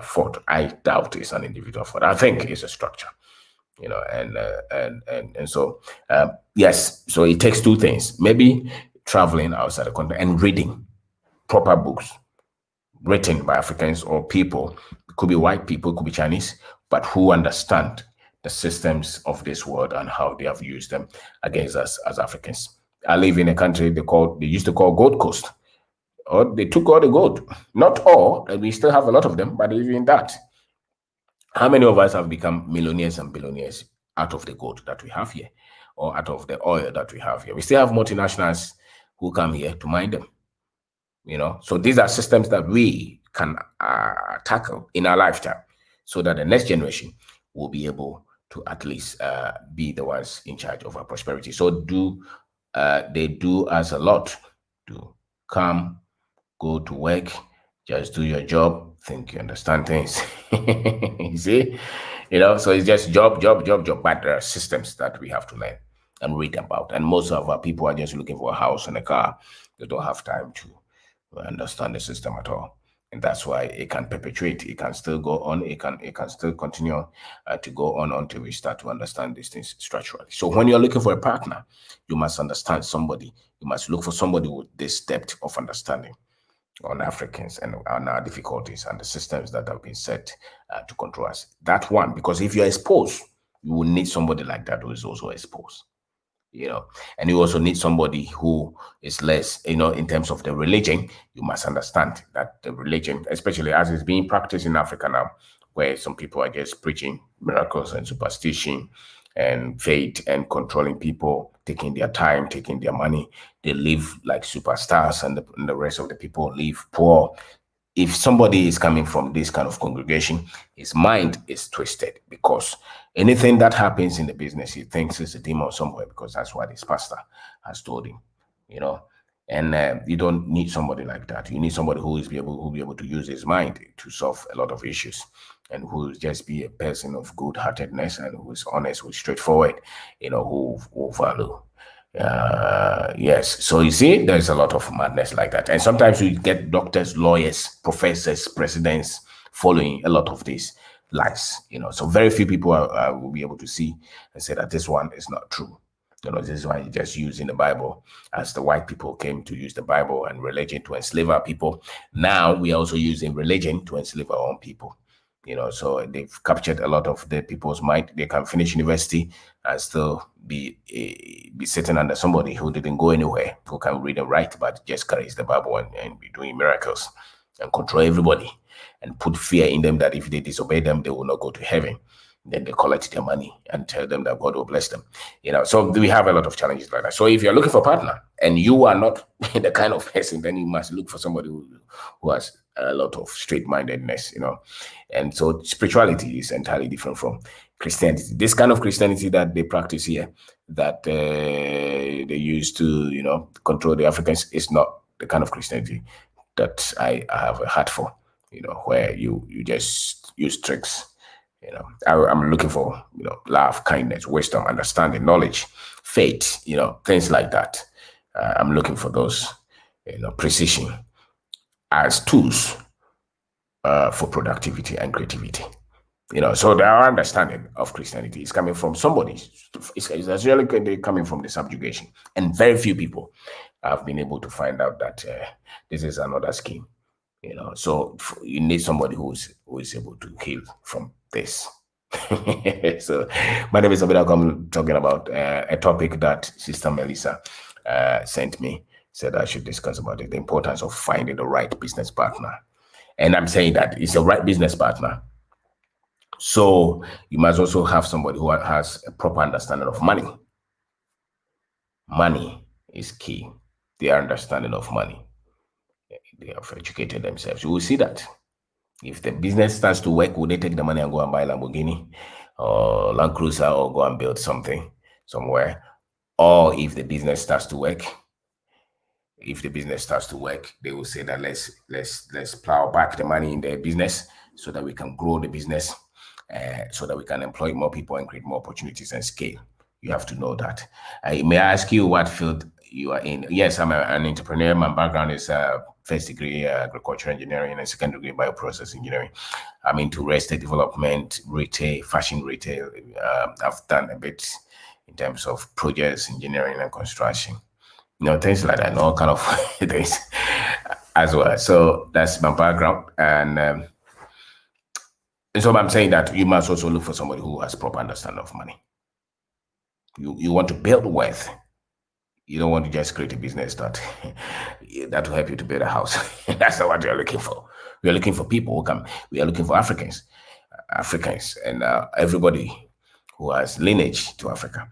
fault. I doubt it's an individual fault. I think it's a structure, and so yes. So it takes two things: maybe traveling outside the country and reading proper books written by Africans or people. It could be white people, it could be Chinese, but who understand the systems of this world and how they have used them against us as Africans. I live in a country they used to call Gold Coast. Or they took all the gold. Not all, and we still have a lot of them, but even that. How many of us have become millionaires and billionaires out of the gold that we have here, or out of the oil that we have here? We still have multinationals who come here to mine them. So these are systems that we can tackle in our lifetime, so that the next generation will be able to at least be the ones in charge of our prosperity. So they do us a lot to come, go to work, just do your job, think you understand things. You see? So it's just job. But there are systems that we have to learn and read about. And most of our people are just looking for a house and a car. They don't have time to understand the system at all. and that's why it can perpetuate. It can still go on. It can still continue to go on until we start to understand these things structurally. So when you're looking for a partner, you must understand somebody. You must look for somebody with this depth of understanding on Africans and on our difficulties and the systems that have been set to control us. That one, because if you're exposed, you will need somebody like that who is also exposed. And you also need somebody who is less, in terms of the religion. You must understand that the religion, especially as it's being practiced in Africa now, where some people are just preaching miracles and superstition and faith and controlling people, taking their time, taking their money. They live like superstars, and the rest of the people live poor. If somebody is coming from this kind of congregation, his mind is twisted, because anything that happens in the business, he thinks it's a demon somewhere, because that's what his pastor has told him, you know. And you don't need somebody like that. You need somebody who will be able to use his mind to solve a lot of issues, and who will just be a person of good-heartedness, and who is honest, who is straightforward, who value. Yes. So you see, there's a lot of madness like that. And sometimes you get doctors, lawyers, professors, presidents following a lot of these lies, So very few people will be able to see and say that this one is not true. This is why you just using the Bible, as the white people came to use the Bible and religion to enslave our people. Now we are also using religion to enslave our own people. So they've captured a lot of the people's mind. They can finish university and still be sitting under somebody who didn't go anywhere, who can read and write, but just carries the Bible and be doing miracles and control everybody, and put fear in them that if they disobey them, they will not go to heaven. Then they collect their money and tell them that God will bless them. So we have a lot of challenges like that. So if you're looking for a partner and you are not the kind of person, then you must look for somebody who has a lot of straight-mindedness, And so spirituality is entirely different from Christianity. This kind of Christianity that they practice here, that they use to, control the Africans, is not the kind of Christianity that I have a heart for, where you just use tricks. I'm looking for, love, kindness, wisdom, understanding, knowledge, faith, things like that. I'm looking for those, precision as tools for productivity and creativity. So our understanding of Christianity is coming from somebody. It's really coming from the subjugation, and very few people have been able to find out that this is another scheme. So you need somebody who is able to heal from this. So my name is Abida. I'm talking about a topic that Sister Melissa sent me, said I should discuss about it, the importance of finding the right business partner. And I'm saying that it's the right business partner. So you must also have somebody who has a proper understanding of money. Money is key. Their understanding of money. They have educated themselves. You will see that. If the business starts to work, will they take the money and go and buy Lamborghini or Land Cruiser, or go and build something somewhere? Or if the business starts to work, they will say that let's plow back the money in their business so that we can grow the business, so that we can employ more people and create more opportunities and scale. You have to know that. May I ask you what field you are in? Yes, I'm an entrepreneur. My background is first degree agricultural engineering and second degree bioprocess engineering. I'm into real estate development, retail, fashion retail. I've done a bit in terms of projects, engineering, and construction. Things like that, and all kind of things as well. So that's my background, and so I'm saying that you must also look for somebody who has proper understanding of money. You want to build wealth. You don't want to just create a business that will help you to build a house. That's not what you're looking for. We are looking for people who come. We are looking for Africans, and everybody who has lineage to Africa,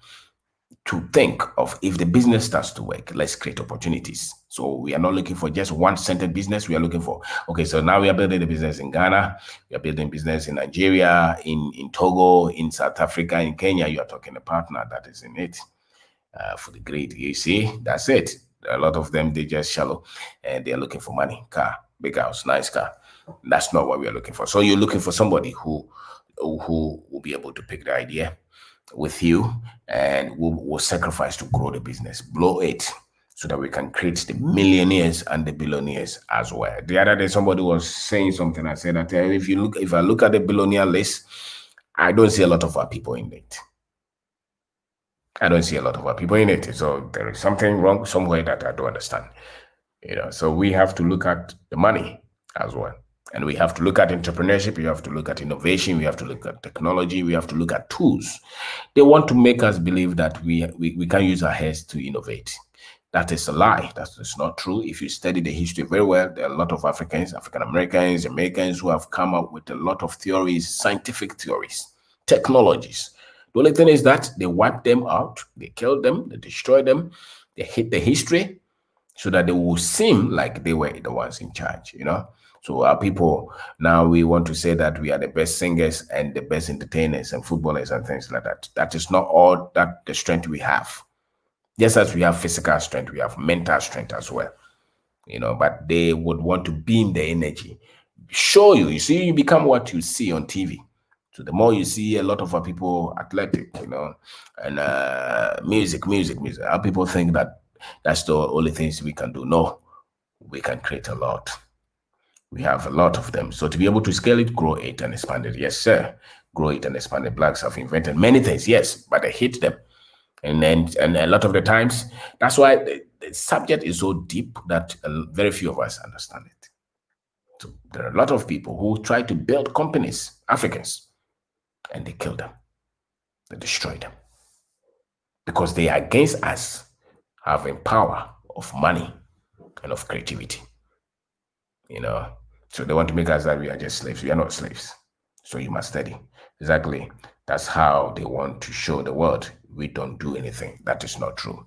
to think of, if the business starts to work, let's create opportunities. So we are not looking for just one-centered business. We are looking for, okay, so now we are building a business in Ghana, we are building business in Nigeria, in Togo, in South Africa, in Kenya. You are talking a partner that is in it for the great. You see, that's it. A lot of them, they just shallow, and they are looking for money, car, big house, nice car. That's not what we are looking for. So you're looking for somebody who will be able to pick the idea with you and will sacrifice to grow the business, blow it, so that we can create the millionaires and the billionaires as well. The other day, somebody was saying something. I said that if I look at the billionaire list, I don't see a lot of our people in it. I don't see a lot of our people in it. So there is something wrong somewhere that I don't understand. So we have to look at the money as well. And we have to look at entrepreneurship, we have to look at innovation, we have to look at technology, we have to look at tools. They want to make us believe that we can use our heads to innovate. That is a lie. That is not true. If you study the history very well, there are a lot of Africans, African Americans, Jamaicans who have come up with a lot of theories, scientific theories, technologies. The only thing is that they wipe them out, they kill them, they destroy them, they hit the history so that they will seem like they were the ones in charge. So our people, now we want to say that we are the best singers and the best entertainers and footballers and things like that. That is not all that the strength we have. Just as we have physical strength, we have mental strength as well. But they would want to beam the energy, show you. You see, you become what you see on TV. So the more you see a lot of our people athletic, and music, our people think that that's the only things we can do. No, we can create a lot. We have a lot of them. So to be able to scale it, grow it, and expand it, yes, sir. Grow it and expand it. Blacks have invented many things, yes, but they hate them. And a lot of the times, that's why the subject is so deep that very few of us understand it. So there are a lot of people who try to build companies, Africans, and they kill them. They destroy them. Because they are against us having power of money and of creativity. So they want to make us that we are just slaves. We are not slaves. So you must study. Exactly. That's how they want to show the world we don't do anything. That is not true.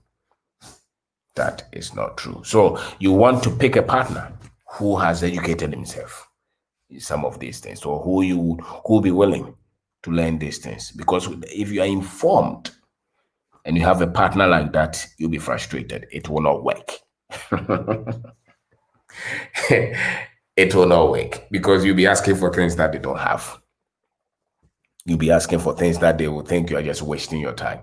That is not true. So you want to pick a partner who has educated himself in some of these things, or who will be willing to learn these things. Because if you are informed and you have a partner like that, you'll be frustrated. It will not work. It will not work because you'll be asking for things that they don't have. You'll be asking for things that they will think you are just wasting your time.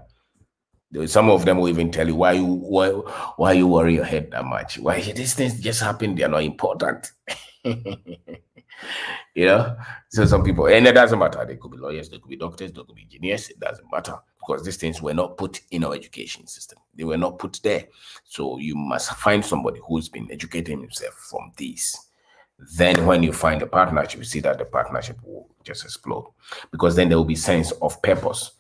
Some of them will even tell you why you worry your head that much. Why these things just happen? They are not important. So some people, and it doesn't matter. They could be lawyers, they could be doctors, they could be engineers. It doesn't matter because these things were not put in our education system. They were not put there. So you must find somebody who's been educating himself from these. Then when you find a partnership, you see that the partnership will just explode because then there will be sense of purpose.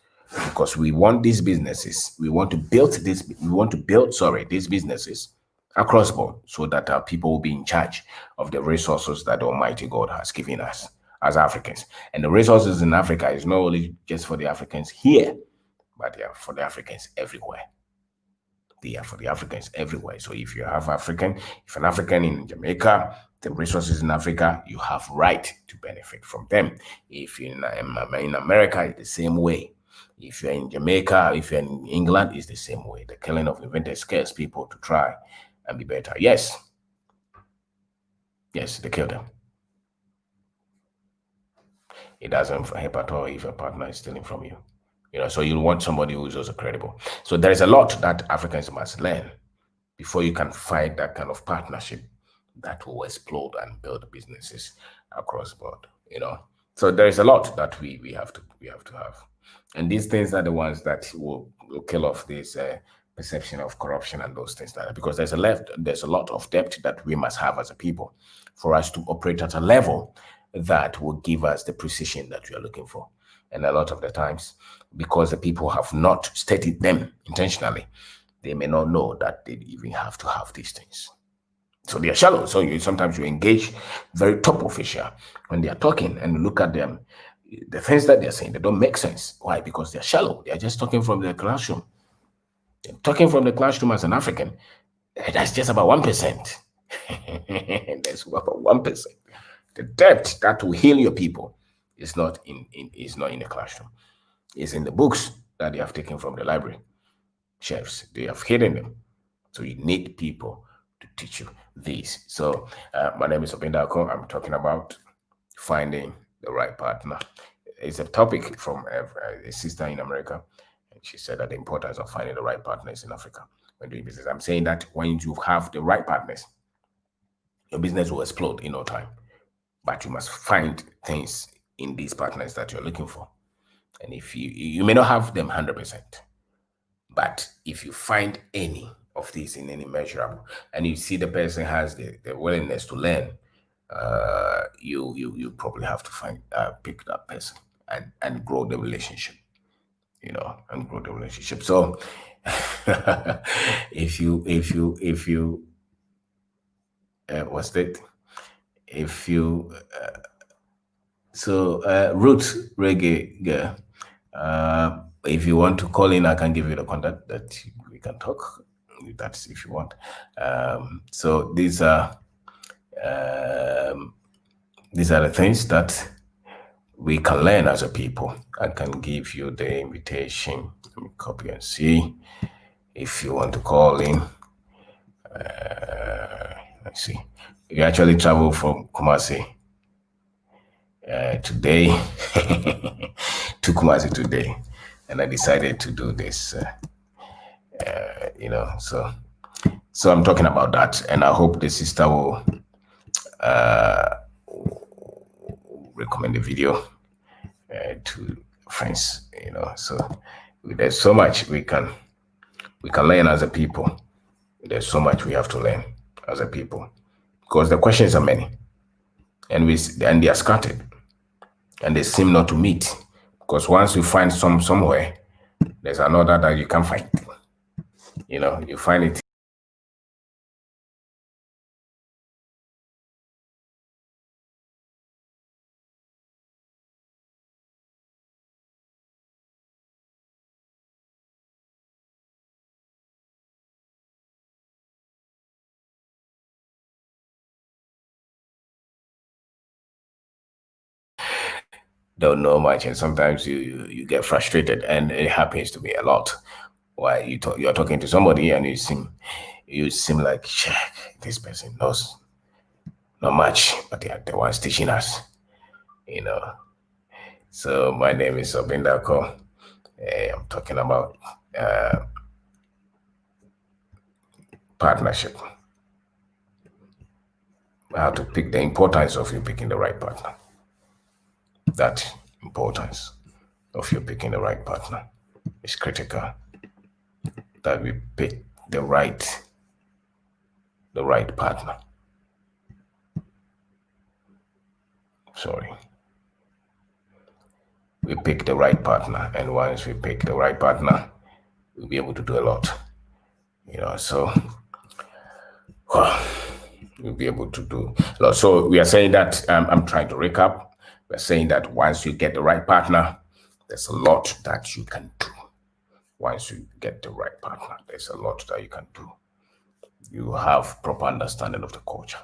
Because we want these businesses, we want to build these businesses across board so that our people will be in charge of the resources that Almighty God has given us as Africans. And the resources in Africa is not only just for the Africans here, but they are for the Africans everywhere. They are for the Africans everywhere. So if an African in Jamaica, the resources in Africa, you have right to benefit from them. If you're in America, it's the same way. If you're in Jamaica, if you're in England, it's the same way. The killing of inventors scares people to try and be better. Yes, they kill them. It doesn't help at all if a partner is stealing from you. So you want somebody who is also credible. So there is a lot that Africans must learn before you can find that kind of partnership that will explode and build businesses across board. So there is a lot that we have to have, and these things are the ones that will kill off this perception of corruption and those things because there's a lot of debt that we must have as a people for us to operate at a level that will give us the precision that we are looking for. And a lot of the times, because the people have not studied them intentionally, they may not know that they even have to have these things. So they are shallow. So sometimes you engage very top official when they are talking and look at them. The things that they're saying, they don't make sense. Why? Because they're shallow. They're just talking from the classroom. Talking from the classroom as an African, that's just about 1%. That's about 1%. The depth that will heal your people is not in the classroom. It's in the books that they have taken from the library shelves. They have hidden them. So you need people to teach you this. So my name is Kwabena. I'm talking about finding the right partner. It's a topic from a sister in America, and she said that the importance of finding the right partners in Africa. when doing business. I'm saying that when you have the right partners, your business will explode in no time. But you must find things in these partners that you're looking for. And if you may not have them 100%, but if you find any of these in any measurable, and you see the person has the willingness to learn, you probably have to find pick that person and grow the relationship, and grow the relationship. So if you what's that? If you So, Roots Reggae girl, if you want to call in, I can give you the contact that we can talk. That's if you want. So um, these are the things that we can learn as a people. I can give you the invitation. Let me copy and see if you want to call in. Let's see. You actually travel from Kumasi today to Kumasi today, and I decided to do this. So I'm talking about that, and I hope the sister will recommend the video to friends. So there's so much we can learn as a people. There's so much we have to learn as a people because the questions are many, and they are scattered, and they seem not to meet. Because once you find somewhere, there's another that you can't find. You find it. Don't know much, and sometimes you get frustrated, and it happens to me a lot. Why you're talking to somebody and you seem like this person knows not much, but they are the ones teaching us. You know. So my name is Obindako. I'm talking about partnership. How to pick the importance of you picking the right partner. That importance of you picking the right partner is critical. That we pick the right partner. Sorry. We pick the right partner, and once we pick the right partner, we'll be able to do a lot. So we'll be able to do a lot. So we are saying that I'm trying to recap. We're saying that once you get the right partner, there's a lot that you can do. Once you get the right partner, there's a lot that you can do. You have proper understanding of the culture.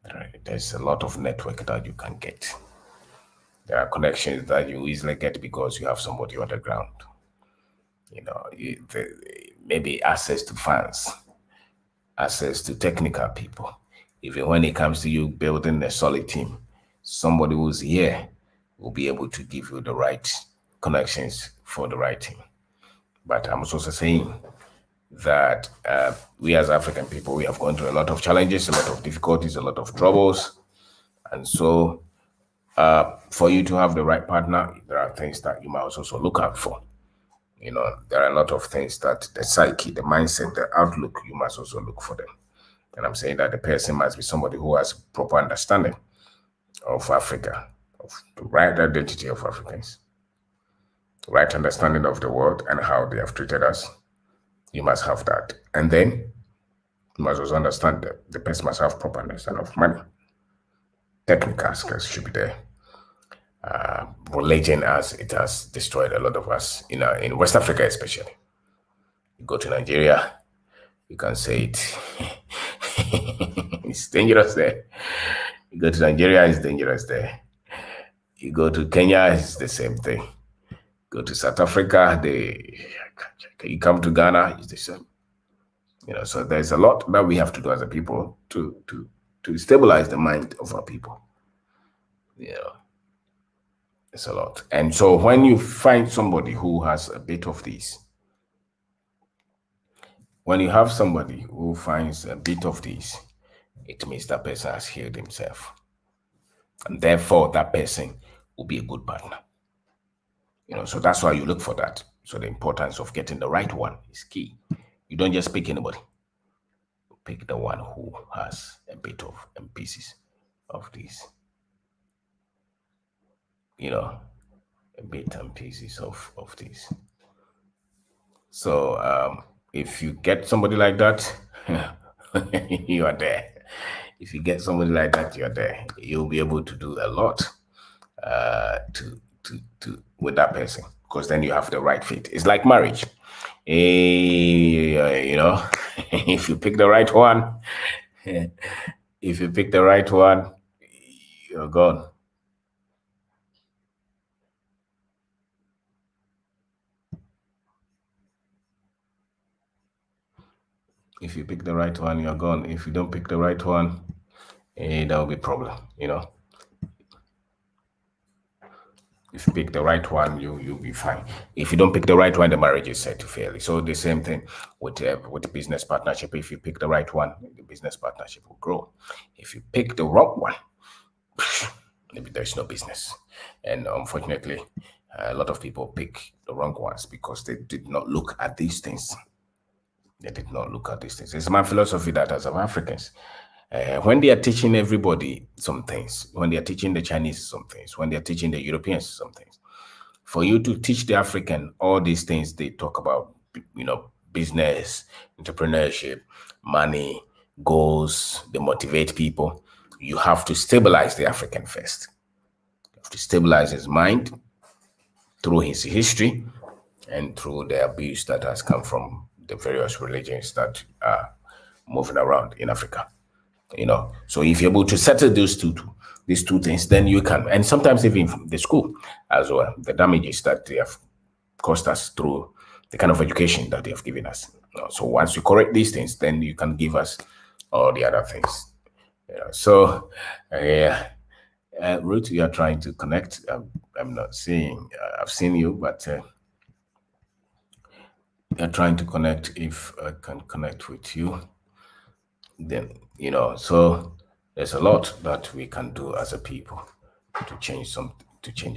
Right? There's a lot of network that you can get. There are connections that you easily get because you have somebody on the ground. Maybe access to funds, access to technical people. Even when it comes to you building a solid team, somebody who's here will be able to give you the right connections for the right team. But I'm also saying that we as African people, we have gone through a lot of challenges, a lot of difficulties, a lot of troubles. And so for you to have the right partner, there are things that you must also look out for. There are a lot of things that the psyche, the mindset, the outlook, you must also look for them. And I'm saying that the person must be somebody who has proper understanding of Africa, of the right identity of Africans, right understanding of the world and how they have treated us. You must have that. And then you must also understand that the person must have proper understanding of money. Technical skills should be there. Religion, as it has destroyed a lot of us in West Africa, especially. You go to Nigeria, you can say it. It's dangerous there. You go to Nigeria, it's dangerous there. You go to Kenya, it's the same thing. Go to South Africa, you come to Ghana, it's the same. So there's a lot that we have to do as a people to stabilize the mind of our people. It's a lot. And so when you find somebody who has a bit of these, When you have somebody who finds a bit of this, it means that person has healed himself. And therefore, that person will be a good partner. So that's why you look for that. So the importance of getting the right one is key. You don't just pick anybody. You pick the one who has a bit of and pieces of this, you know, a bit and pieces of this. So if you get somebody like that, you are there. If you get somebody like that, you're there. You'll be able to do a lot to with that person because then you have the right fit. It's like marriage. If you pick the right one, if you pick the right one, you're gone. If you pick the right one, you're gone. If you don't pick the right one, that will be problem. If you pick the right one, you'll be fine. If you don't pick the right one, the marriage is set to fail. So the same thing with business partnership. If you pick the right one, the business partnership will grow. If you pick the wrong one, maybe there's no business. And unfortunately, a lot of people pick the wrong ones because they did not look at these things. They did not look at these things. It's my philosophy that as of Africans, when they are teaching everybody some things, when they are teaching the Chinese some things, when they are teaching the Europeans some things, for you to teach the African all these things they talk about, business, entrepreneurship, money, goals, they motivate people, you have to stabilize the African first. You have to stabilize his mind through his history and through the abuse that has come from the various religions that are moving around in Africa. So if you're able to settle these two things, then you can, and sometimes even from the school as well, the damages that they have caused us through the kind of education that they have given us. So once you correct these things, then you can give us all the other things. So yeah, Ruth, you are trying to connect. I'm not seeing. I've seen you, but you're trying to connect. If I can connect with you, then so there's a lot that we can do as a people to change a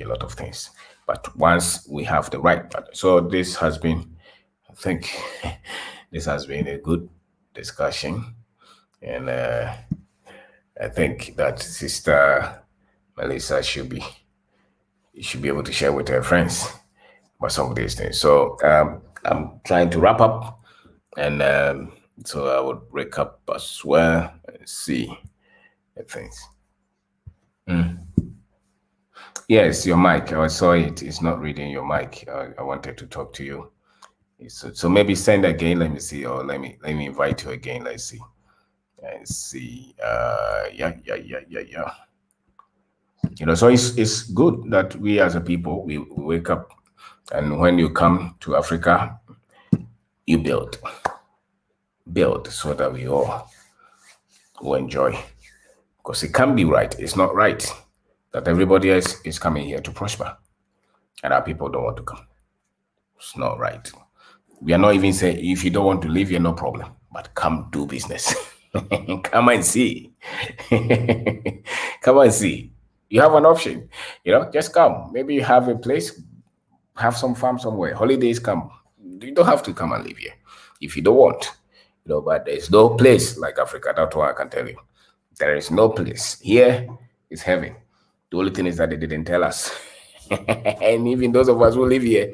lot of things, but once we have the right so this has been, I think, this has been a good discussion, and I think that Sister Melissa should be able to share with her friends about some of these things. So I'm trying to wrap up, and so I would break up as well and see the things. Yes, your mic. I saw it. It's not reading your mic. I wanted to talk to you. So maybe send again. Let me see, or let me invite you again. Let's see. Let's see. Yeah. So it's good that we as a people we wake up, and when you come to Africa, you build so that we all will enjoy. Because it can be right. It's not right that everybody else is coming here to prosper, and our people don't want to come. It's not right. We are not even saying if you don't want to live here, no problem, but come do business. Come and see. Come and see. You have an option. Just come. Maybe you have a place, have some farm somewhere. Holidays come. You don't have to come and live here if you don't want. But there's no place like Africa. That's what I can tell you. There is no place. Here is heaven. The only thing is that they didn't tell us. And even those of us who live here,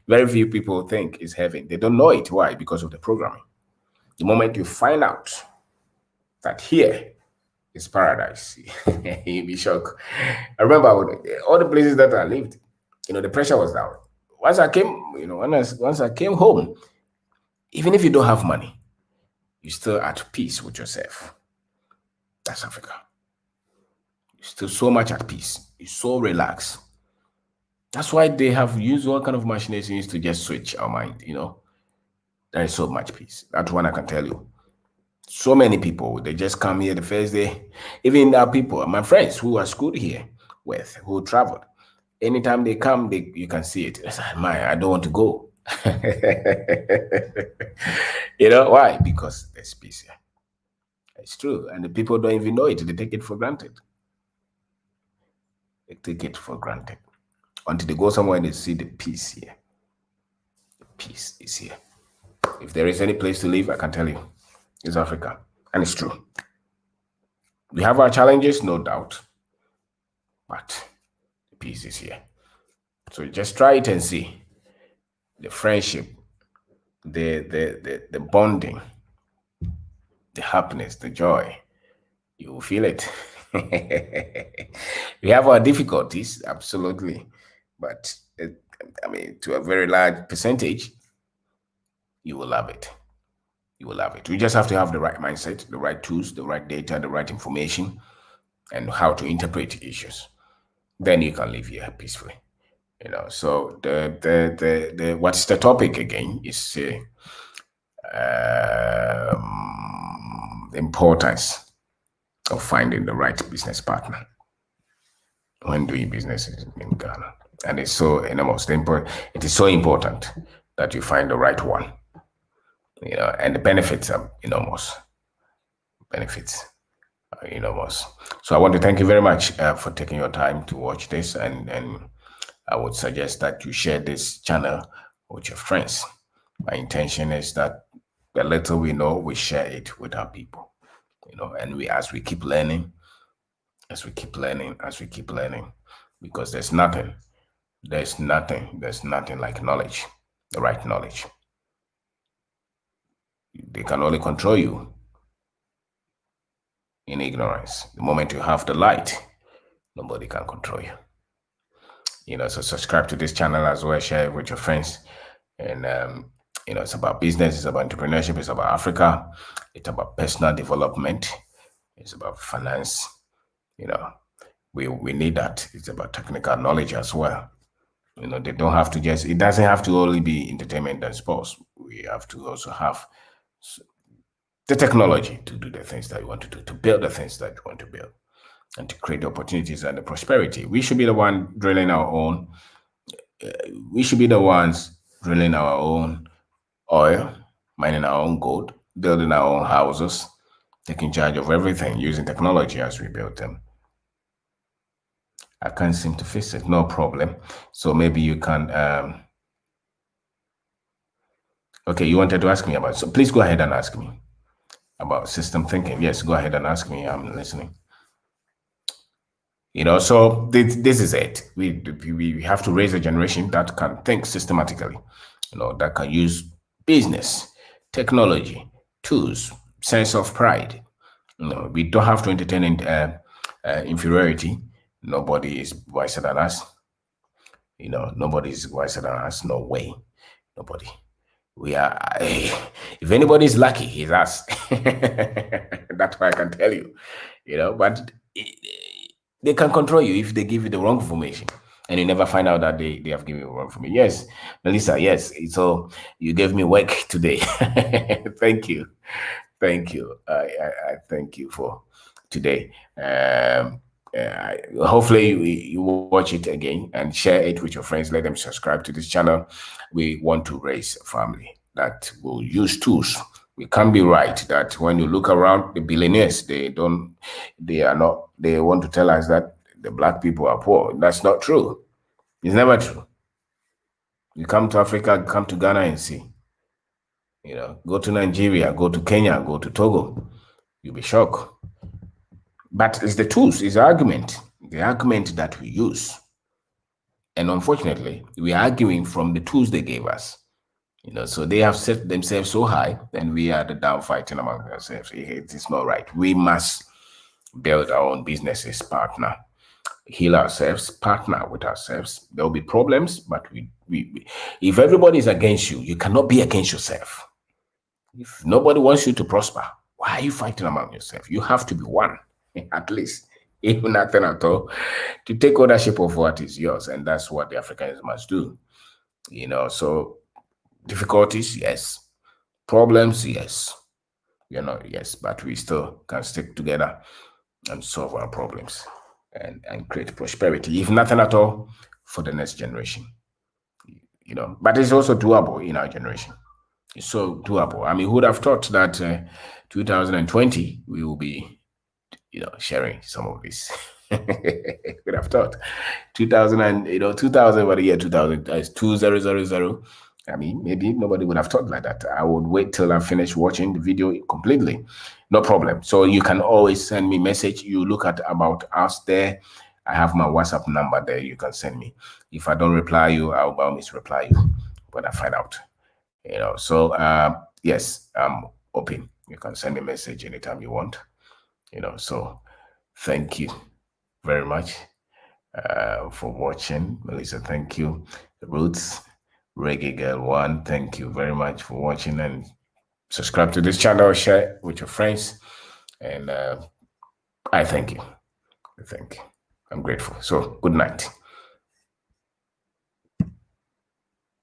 very few people think it's heaven. They don't know it. Why? Because of the programming. The moment you find out that here is paradise, you'll be shocked. I remember all the places that I lived, the pressure was down. Once I came, once I came home, even if you don't have money, you're still at peace with yourself. That's Africa. You're still so much at peace. You're so relaxed. That's why they have used all kind of machinations to just switch our mind. There is so much peace. That's one I can tell you. So many people, they just come here the first day. Even people, my friends who are schooled here with, who traveled, anytime they come, you can see it. It's like, I don't want to go. You know why? Because there's peace here. It's true. And the people don't even know it. They take it for granted. They take it for granted. Until they go somewhere and they see the peace here. The peace is here. If there is any place to live, I can tell you, it's Africa. And it's true. We have our challenges, no doubt, but the peace is here. So just try it and see the friendship, the bonding, the happiness, the joy. You will feel it. We have our difficulties, absolutely, but I mean, to a very large percentage, you will love it. You will love it. We just have to have the right mindset, the right tools, the right data, the right information, and how to interpret issues. Then you can live here peacefully. So the what's the topic again is the importance of finding the right business partner when doing business in Ghana. And it's so enormous. It is so important that you find the right one. And the benefits are enormous. Benefits are enormous. So I want to thank you very much for taking your time to watch this, and I would suggest that you share this channel with your friends. My intention is that the little we know, we share it with our people. And as we keep learning, as we keep learning, because there's nothing like knowledge, the right knowledge. They can only control you in ignorance. The moment you have the light, nobody can control you. So subscribe to this channel as well, share it with your friends. And it's about business, it's about entrepreneurship, it's about Africa, it's about personal development, it's about finance. We need that. It's about technical knowledge as well. They don't have to it doesn't have to only be entertainment and sports. We have to also have the technology to do the things that you want to do, to build the things that you want to build, and to create the opportunities and the prosperity. We should be the one drilling our own. We should be the ones drilling our own oil, mining our own gold, building our own houses, taking charge of everything, using technology as we build them. I can't seem to fix it. No problem. So maybe you can. Okay, you wanted to ask me about. So please go ahead and ask me about system thinking. Yes, go ahead and ask me. I'm listening. So this is it. We have to raise a generation that can think systematically. That can use business, technology, tools, sense of pride. We don't have to entertain inferiority. Nobody is wiser than us. Nobody is wiser than us. No way. Nobody. We are. If anybody is lucky, he's us. That's what I can tell you. But they can control you if they give you the wrong information, and you never find out that they have given you wrong information. Yes, Melissa. Yes. So you gave me work today. Thank you. Thank you. I thank you for today. Hopefully you watch it again and share it with your friends. Let them subscribe to this channel. We want to raise a family that will use tools. We can't be right that when you look around, the billionaires, they want to tell us that the black people are poor. That's not true. It's never true. You come to Africa, come to Ghana and see. Go to Nigeria, go to Kenya, go to Togo. You'll be shocked. But it's the tools, it's the argument that we use. And unfortunately, we are arguing from the tools they gave us. So they have set themselves so high, and we are the down fighting among ourselves. It's not right. We must build our own businesses, partner, heal ourselves, partner with ourselves. There will be problems, but if everybody is against you, you cannot be against yourself. If nobody wants you to prosper, why are you fighting among yourself? You have to be one. At least, if nothing at all, to take ownership of what is yours. And that's what the Africans must do. So difficulties, yes. Problems, yes. Yes, but we still can stick together and solve our problems and create prosperity, if nothing at all, for the next generation. but it's also doable in our generation. It's so doable. I mean, who would have thought that 2020 we will be, sharing some of this? Would have thought 2000 and 2000, but the year 2000 is 2000. I mean, maybe nobody would have thought like that. I would wait till I finish watching the video completely. No problem. So you can always send me message. You look at About Us there. I have my WhatsApp number there. You can send me. If I don't reply you, I'll by all means reply you when I find out. So yes, I'm open. You can send me a message anytime you want. So thank you very much for watching. Melissa, thank you. Roots, Reggae Girl 1, thank you very much for watching, and subscribe to this channel, share with your friends, and I thank you. I'm grateful. So good night.